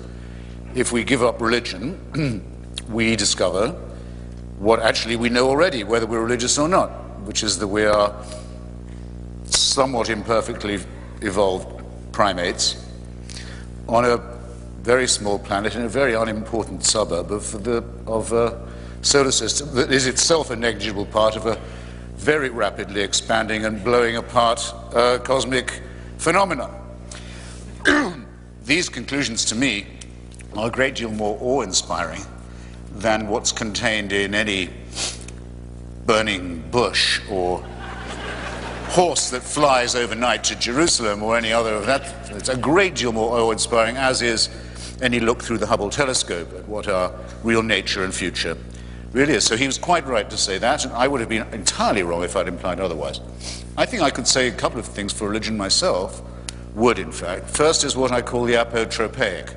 If we give up religion, we discover what actually we know already, whether we're religious or not, which is that we are somewhat imperfectly evolved primates on a very small planet in a very unimportant suburb of a solar system that is itself a negligible part of a very rapidly expanding and blowing apart cosmic phenomenon. These conclusions, to me, are a great deal more awe-inspiring than what's contained in any burning bush or horse that flies overnight to Jerusalem or any other of that. It's a great deal more awe-inspiring, as is any look through the Hubble telescope at what our real nature and future really is. So he was quite right to say that, and I would have been entirely wrong if I'd implied otherwise. I think I could say a couple of things for religion myself, would in fact. First is what I call the apotropaic.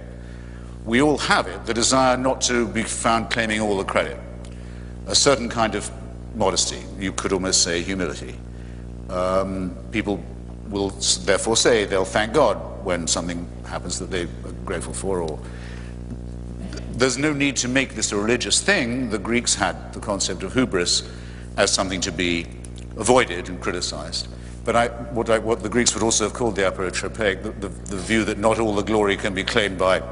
We all have it, the desire not to be found claiming all the credit. A certain kind of modesty, you could almost say humility. People will therefore say they'll thank God when something happens that they are grateful for, or there's no need to make this a religious thing. The Greeks had the concept of hubris as something to be avoided and criticized. But what the Greeks would also have called the apotropaic, the view that not all the glory can be claimed by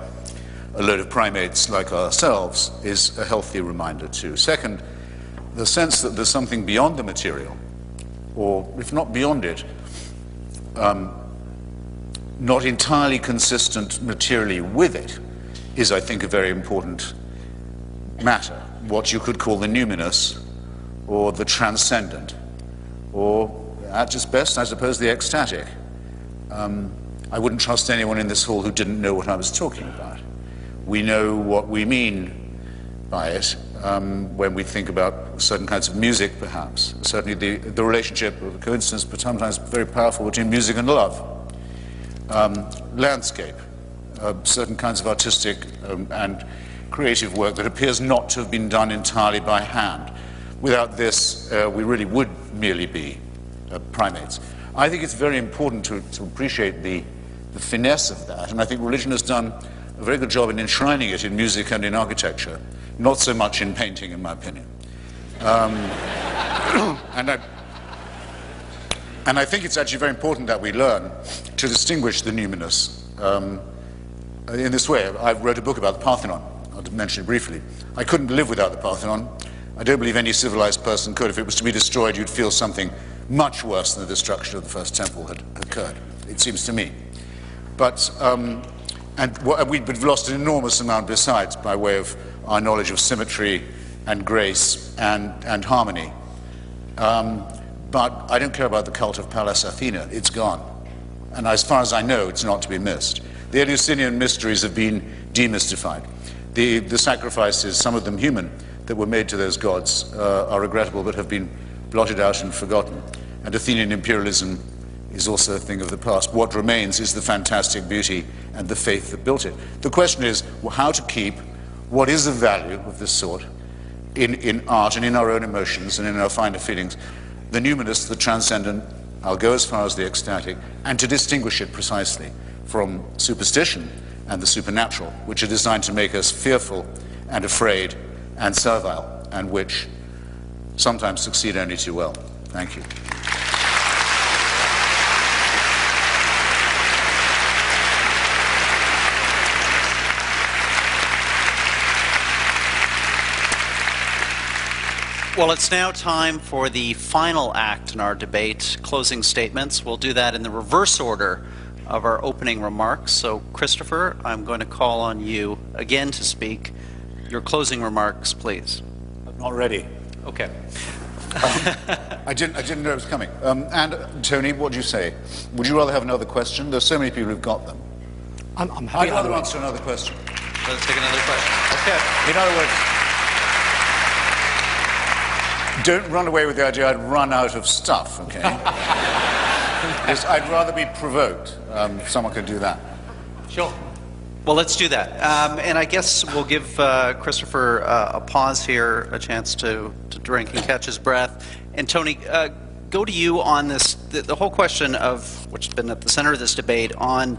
a load of primates like ourselves, is a healthy reminder too. Second, the sense that there's something beyond the material, or if not beyond it, not entirely consistent materially with it, is, I think, a very important matter. What you could call the numinous, or the transcendent, or at its best, I suppose, the ecstatic. I wouldn't trust anyone in this hall who didn't know what I was talking about. We know what we mean by it when we think about certain kinds of music, perhaps. Certainly the relationship, of a coincidence, but sometimes very powerful, between music and love. landscape, certain kinds of artistic and creative work that appears not to have been done entirely by hand. Without this, we really would merely be primates. I think it's very important to appreciate the finesse of that, and I think religion has done a very good job in enshrining it in music and in architecture, not so much in painting, in my opinion. And I think it's actually very important that we learn to distinguish the numinous in this way. I wrote a book about the Parthenon. I'll mention it briefly. I couldn't live without the Parthenon. I don't believe any civilized person could. If it was to be destroyed, you'd feel something much worse than the destruction of the first temple had occurred, it seems to me. But, we've lost an enormous amount besides by way of our knowledge of symmetry and grace and harmony. But I don't care about the cult of Pallas Athena. It's gone. And as far as I know, it's not to be missed. The Eleusinian mysteries have been demystified. The sacrifices, some of them human, that were made to those gods are regrettable but have been blotted out and forgotten. And Athenian imperialism is also a thing of the past. What remains is the fantastic beauty and the faith that built it. The question is how to keep what is of value of this sort in art and in our own emotions and in our finer feelings, the numinous, the transcendent, I'll go as far as the ecstatic, and to distinguish it precisely from superstition and the supernatural, which are designed to make us fearful and afraid and servile, and which sometimes succeed only too well. Thank you. Well, it's now time for the final act in our debate, closing statements. We'll do that in the reverse order of our opening remarks. So, Christopher, I'm going to call on you again to speak. Your closing remarks, please. I'm not ready. Okay. I didn't know it was coming. And Tony, what do you say? Would you rather have another question? There's so many people who've got them. I'm happy. I'd rather answer another question. Let's take another question. Okay. In other words, don't run away with the idea I'd run out of stuff, okay? Yes, I'd rather be provoked. Someone could do that. Sure. Well, let's do that. And I guess we'll give Christopher a pause here, a chance to drink and catch his breath. And Tony, go to you on this, the whole question of, which has been at the center of this debate, on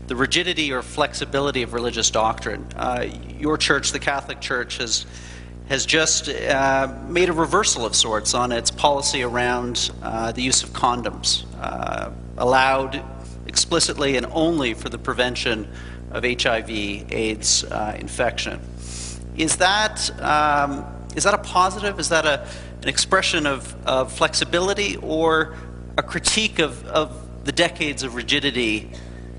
the rigidity or flexibility of religious doctrine. Your church, the Catholic Church, has just made a reversal of sorts on its policy around the use of condoms, allowed explicitly and only for the prevention of HIV/AIDS infection. Is that a positive? Is that an expression of flexibility, or a critique of the decades of rigidity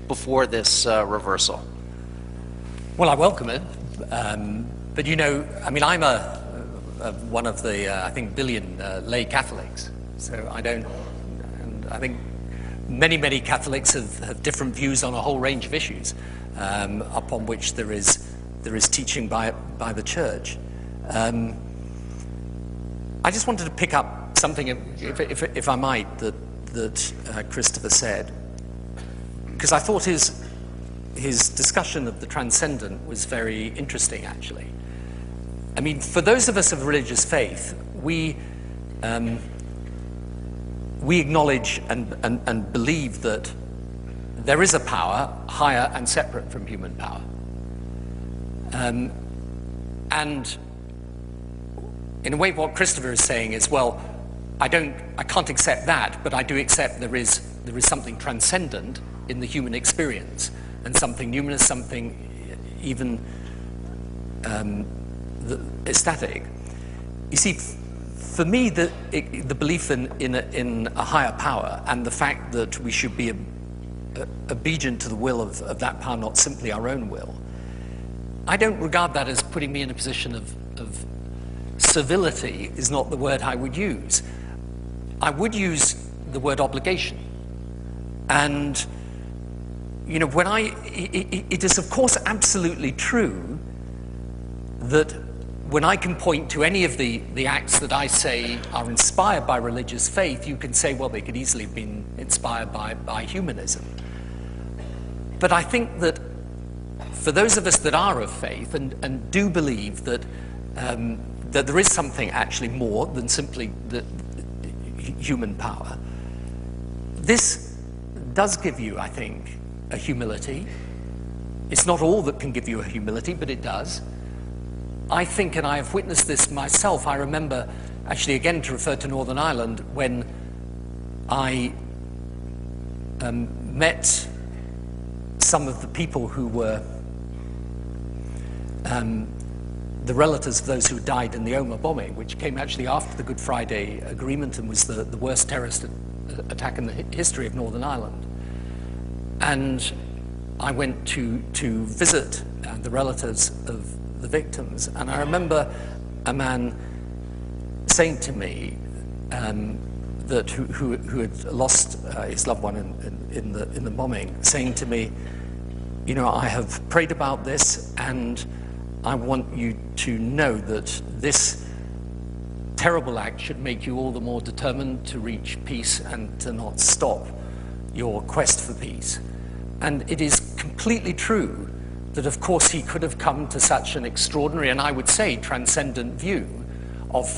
before this reversal? Well, I welcome it. But you know, I mean, I'm one of the, I think, billion lay Catholics. So I don't, and I think many Catholics have different views on a whole range of issues upon which there is teaching by the Church. I just wanted to pick up something, if I might, that Christopher said, because I thought his discussion of the transcendent was very interesting, actually. I mean, for those of us of religious faith, we acknowledge and believe that there is a power higher and separate from human power. And in a way, what Christopher is saying is, well, I can't accept that, but I do accept there is something transcendent in the human experience, and something numinous, something even ecstatic. You see, for me, the belief in a higher power and the fact that we should be obedient to the will of that power, not simply our own will, I don't regard that as putting me in a position of servility. Is not the word I would use. I would use the word obligation. And you know, it is of course absolutely true that when I can point to any of the acts that I say are inspired by religious faith, you can say, well, they could easily have been inspired by humanism. But I think that for those of us that are of faith and do believe that that there is something actually more than simply the human power, this does give you, I think, a humility. It's not all that can give you a humility, but it does. I think, and I have witnessed this myself, I remember, actually again to refer to Northern Ireland, when I met some of the people who were the relatives of those who died in the Omagh bombing, which came actually after the Good Friday Agreement and was the worst terrorist attack in the history of Northern Ireland. And I went to visit the relatives of the victims, and I remember a man saying to me that who had lost his loved one in the bombing, saying to me, you know, I have prayed about this, and I want you to know that this terrible act should make you all the more determined to reach peace and to not stop your quest for peace. And it is completely true that, of course, he could have come to such an extraordinary, and I would say transcendent view of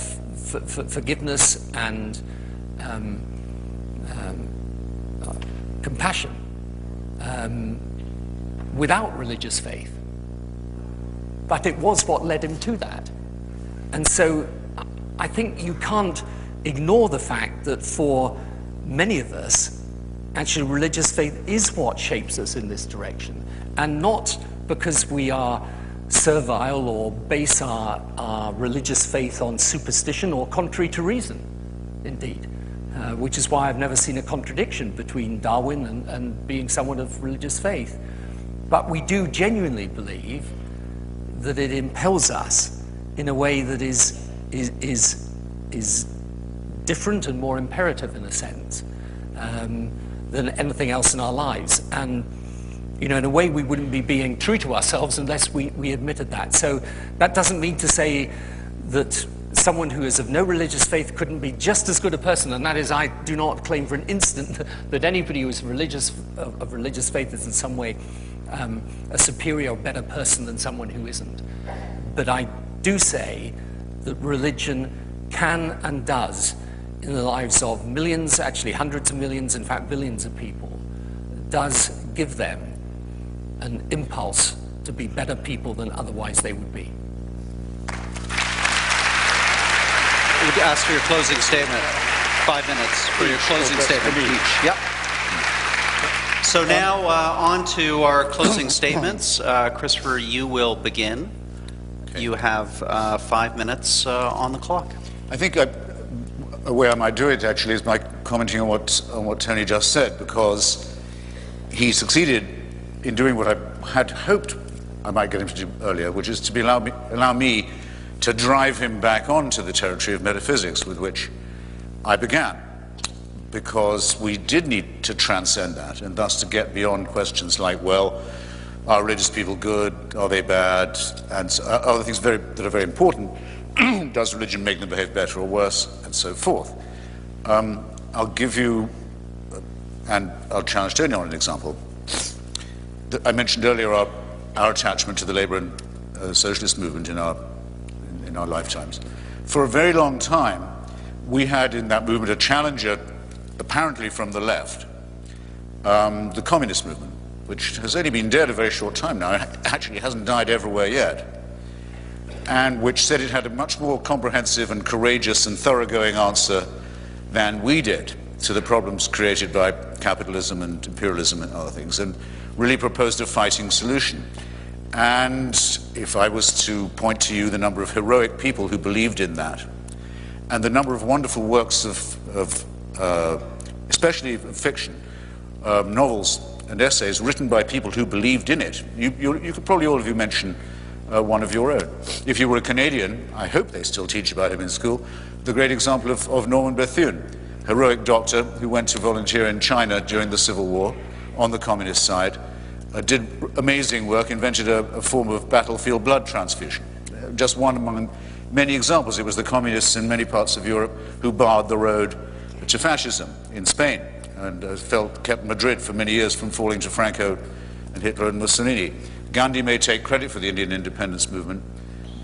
forgiveness and compassion without religious faith. But it was what led him to that. And so I think you can't ignore the fact that for many of us, actually religious faith is what shapes us in this direction, and not because we are servile or base our religious faith on superstition or contrary to reason, indeed, which is why I've never seen a contradiction between Darwin and being someone of religious faith. But we do genuinely believe that it impels us in a way that is different and more imperative, in a sense, than anything else in our lives. And, you know, in a way we wouldn't be being true to ourselves unless we admitted that. So that doesn't mean to say that someone who is of no religious faith couldn't be just as good a person, and that is, I do not claim for an instant that anybody who is of religious faith is in some way a superior or better person than someone who isn't. But I do say that religion can and does, in the lives of millions, actually hundreds of millions, in fact billions of people, does give them an impulse to be better people than otherwise they would be. I would ask for your closing statement. 5 minutes for your closing statement each. Yep. So now on to our closing statements. Christopher, you will begin. Okay. You have 5 minutes on the clock. I think a way I might do it actually is by commenting on what Tony just said, because he succeeded in doing what I had hoped I might get him to do earlier, which is to allow me to drive him back onto the territory of metaphysics with which I began. Because we did need to transcend that, and thus to get beyond questions like, well, are religious people good, are they bad, and other things that are very important. Does religion make them behave better or worse, and so forth. I'll give you, and I'll challenge Tony on an example. I mentioned earlier our attachment to the labor and socialist movement in our lifetimes. For a very long time, we had in that movement a challenger, apparently from the left, the communist movement, which has only been dead a very short time now. It actually hasn't died everywhere yet, and which said it had a much more comprehensive and courageous and thoroughgoing answer than we did to the problems created by capitalism and imperialism and other things, and really proposed a fighting solution. And if I was to point to you the number of heroic people who believed in that, and the number of wonderful works of especially fiction, novels and essays written by people who believed in it. You could probably all of you mention one of your own. If you were a Canadian, I hope they still teach about him in school, the great example of Norman Bethune, heroic doctor who went to volunteer in China during the Civil War on the communist side, did amazing work, invented a form of battlefield blood transfusion. Just one among many examples. It was the communists in many parts of Europe who barred the road to fascism in Spain and kept Madrid for many years from falling to Franco and Hitler and Mussolini. Gandhi may take credit for the Indian independence movement,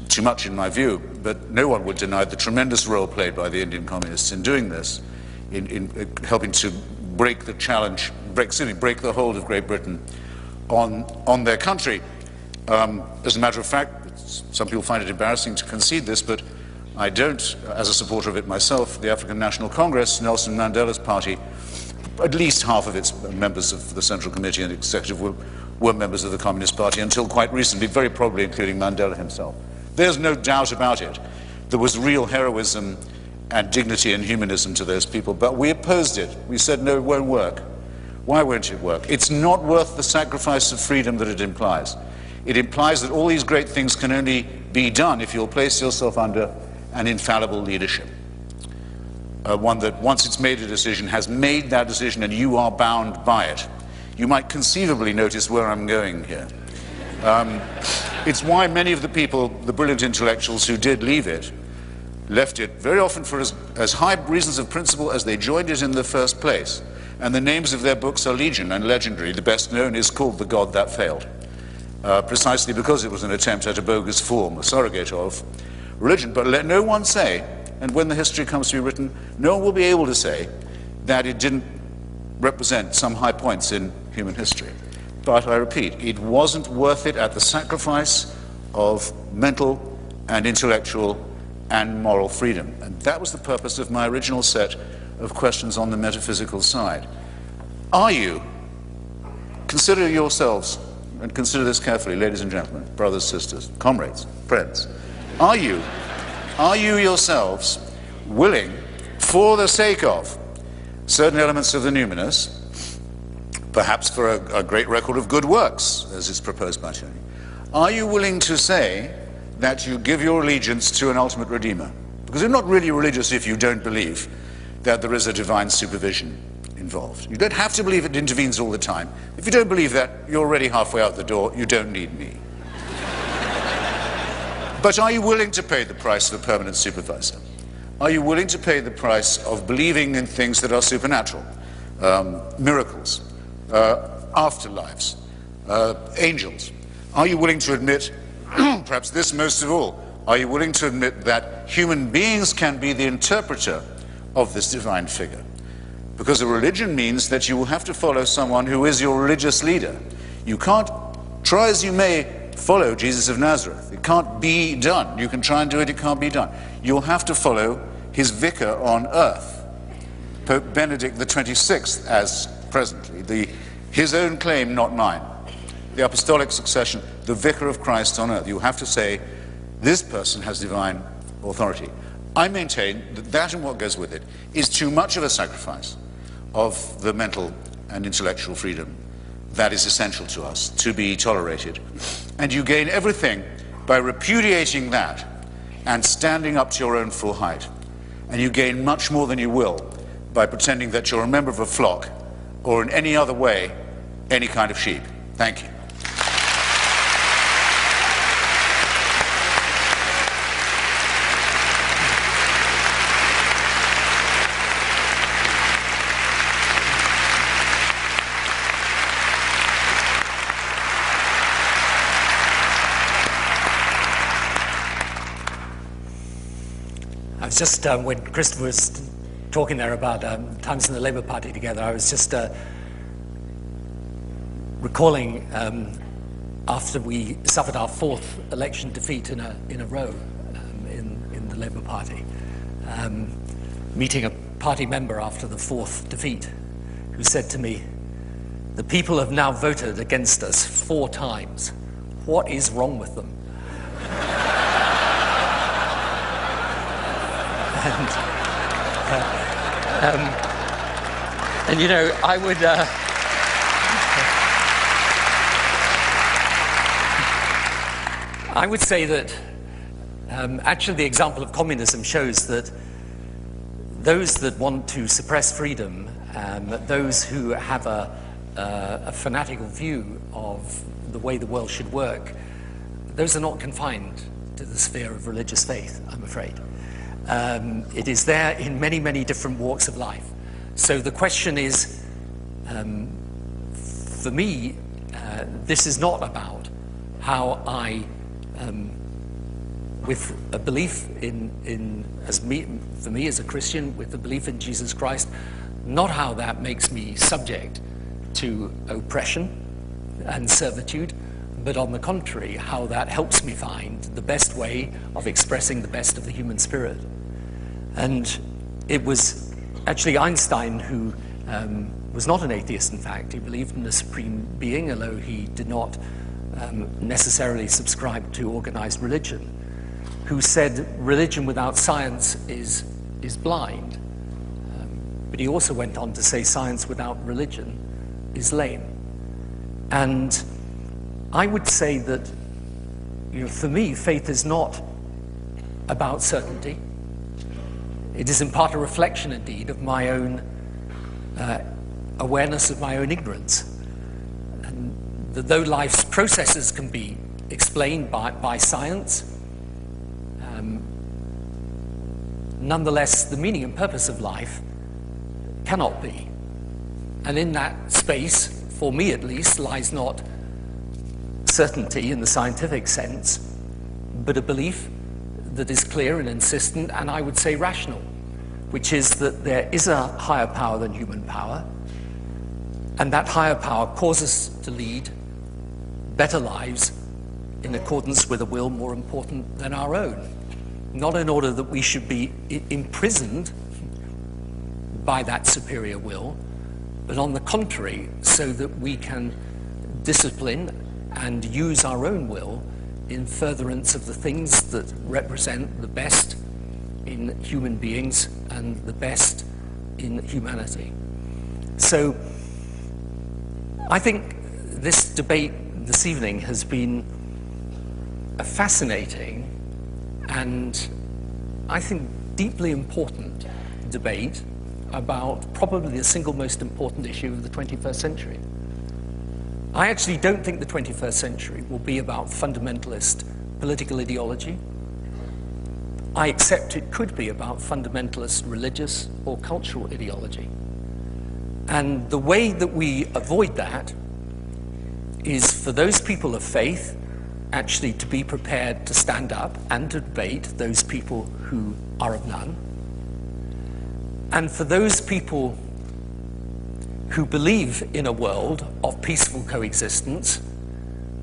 too much in my view, but no one would deny the tremendous role played by the Indian communists in doing this, in helping to break the challenge, break the hold of Great Britain on their country. As a matter of fact, some people find it embarrassing to concede this, but I don't, as a supporter of it myself. The African National Congress, Nelson Mandela's party, at least half of its members of the Central Committee and Executive were members of the Communist Party until quite recently, very probably including Mandela himself. There's no doubt about it. There was real heroism and dignity and humanism to those people, but we opposed it. We said, no, it won't work. Why won't it work? It's not worth the sacrifice of freedom that it implies. It implies that all these great things can only be done if you'll place yourself under an infallible leadership. One that, once it's made a decision, has made that decision and you are bound by it. You might conceivably notice where I'm going here. It's why many of the people, the brilliant intellectuals who did leave it, left it very often for as high reasons of principle as they joined it in the first place. And the names of their books are legion and legendary. The best known is called The God That Failed, precisely because it was an attempt at a bogus form, a surrogate of religion. But let no one say, and when the history comes to be written, no one will be able to say that it didn't represent some high points in human history. But I repeat, it wasn't worth it at the sacrifice of mental and intellectual and moral freedom. And that was the purpose of my original set of questions on the metaphysical side. Are you, consider yourselves, and consider this carefully, ladies and gentlemen, brothers, sisters, comrades, friends, are you yourselves willing, for the sake of certain elements of the numinous, perhaps for a great record of good works, as is proposed by Tony, are you willing to say that you give your allegiance to an ultimate Redeemer? Because you're not really religious if you don't believe that there is a divine supervision involved. You don't have to believe it intervenes all the time. If you don't believe that, you're already halfway out the door. You don't need me. But are you willing to pay the price of a permanent supervisor? Are you willing to pay the price of believing in things that are supernatural? Miracles, afterlives, angels. Are you willing to admit, perhaps this most of all, are you willing to admit that human beings can be the interpreter of this divine figure? Because a religion means that you will have to follow someone who is your religious leader. You can't, try as you may, follow Jesus of Nazareth. It can't be done. You can try and do it, it can't be done. You'll have to follow his vicar on earth, Pope Benedict XXVI, as presently, his own claim, not mine. The apostolic succession, the vicar of Christ on earth. You have to say, this person has divine authority. I maintain that that and what goes with it is too much of a sacrifice of the mental and intellectual freedom that is essential to us to be tolerated. And you gain everything by repudiating that and standing up to your own full height. And you gain much more than you will by pretending that you're a member of a flock or in any other way, any kind of sheep. Thank you. I was just, when Christopher was talking there about times in the Labour Party together, I was just recalling after we suffered our fourth election defeat in a row in the Labour Party, meeting a party member after the fourth defeat who said to me, "The people have now voted against us 4 times. What is wrong with them?" And you know, I would say that actually the example of communism shows that those that want to suppress freedom, those who have a fanatical view of the way the world should work, those are not confined to the sphere of religious faith, I'm afraid. It is there in many, many different walks of life. So the question is, for me, this is not about how I, with a belief for me as a Christian, with a belief in Jesus Christ, not how that makes me subject to oppression and servitude, but on the contrary, how that helps me find the best way of expressing the best of the human spirit. And it was actually Einstein who was not an atheist, in fact. He believed in a supreme being, although he did not necessarily subscribe to organized religion, who said religion without science is blind. But he also went on to say science without religion is lame. And I would say that, for me, faith is not about certainty. It is in part a reflection, indeed, of my own awareness of my own ignorance. And that though life's processes can be explained by science, nonetheless, the meaning and purpose of life cannot be. And in that space, for me at least, lies not certainty in the scientific sense, but a belief that is clear and insistent, and I would say rational, which is that there is a higher power than human power, and that higher power causes us to lead better lives in accordance with a will more important than our own. Not in order that we should be imprisoned by that superior will, but on the contrary, so that we can discipline and use our own will in furtherance of the things that represent the best in human beings and the best in humanity. So I think this debate this evening has been a fascinating and I think deeply important debate about probably the single most important issue of the 21st century. I actually don't think the 21st century will be about fundamentalist political ideology. I accept it could be about fundamentalist religious or cultural ideology. And the way that we avoid that is for those people of faith actually to be prepared to stand up and to debate those people who are of none. And for those people who believe in a world of peaceful coexistence,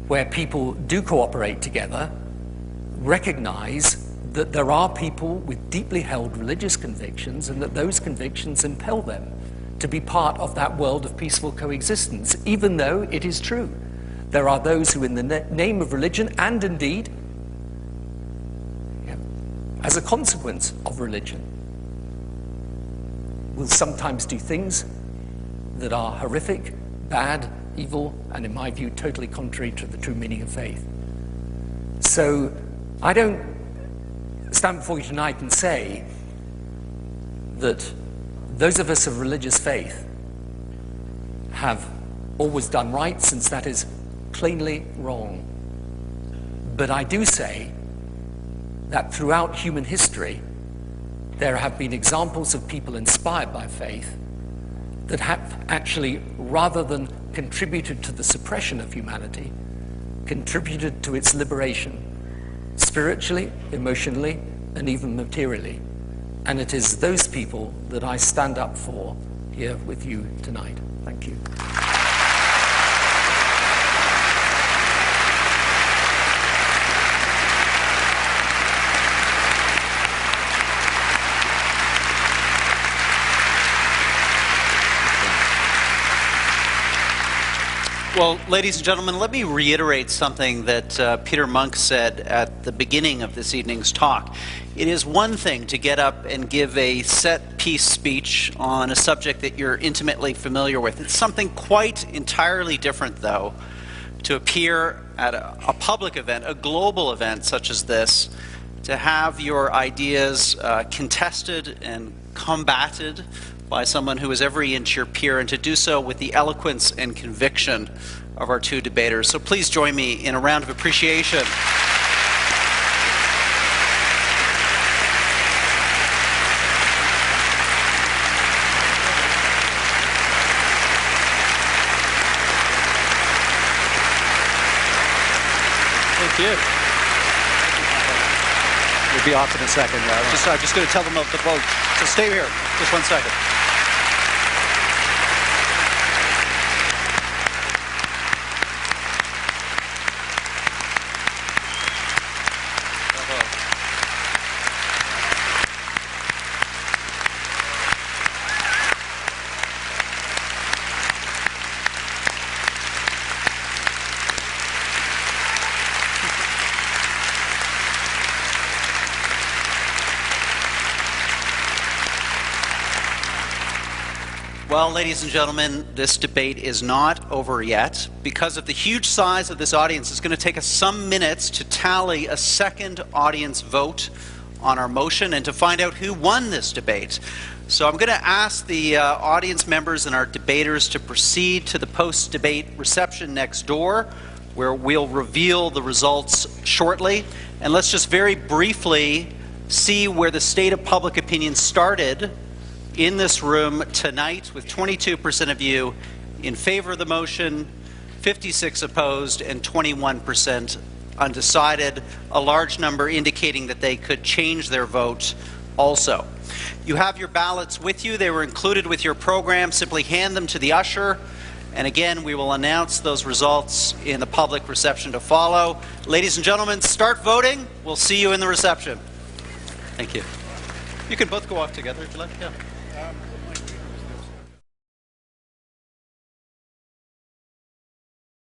where people do cooperate together, recognize that there are people with deeply held religious convictions and that those convictions impel them to be part of that world of peaceful coexistence, even though it is true. There are those who in the name of religion, and indeed, as a consequence of religion, will sometimes do things that are horrific, bad, evil, and in my view, totally contrary to the true meaning of faith. So I don't stand before you tonight and say that those of us of religious faith have always done right, since that is plainly wrong. But I do say that throughout human history, there have been examples of people inspired by faith that have actually, rather than contributed to the suppression of humanity, contributed to its liberation, spiritually, emotionally, and even materially. And it is those people that I stand up for here with you tonight. Thank you. Well, ladies and gentlemen, let me reiterate something that Peter Monk said at the beginning of this evening's talk. It is one thing to get up and give a set-piece speech on a subject that you're intimately familiar with. It's something quite entirely different, though, to appear at a public event, a global event such as this, to have your ideas contested and combated by someone who is every inch your peer, and to do so with the eloquence and conviction of our two debaters. So please join me in a round of appreciation. It'll be off in a second. I'm just going to tell them of the vote. So stay here. Just 1 second. Well, ladies and gentlemen, this debate is not over yet. Because of the huge size of this audience, it's going to take us some minutes to tally a second audience vote on our motion and to find out who won this debate. So I'm going to ask the audience members and our debaters to proceed to the post-debate reception next door, where we'll reveal the results shortly. And let's just very briefly see where the state of public opinion started in this room tonight, with 22% of you in favor of the motion, 56 opposed, and 21% undecided, a large number indicating that they could change their vote also. You have your ballots with you. They were included with your program. Simply hand them to the usher. And again, we will announce those results in the public reception to follow. Ladies and gentlemen, start voting. We'll see you in the reception. Thank you. You can both go off together if you like. Yeah.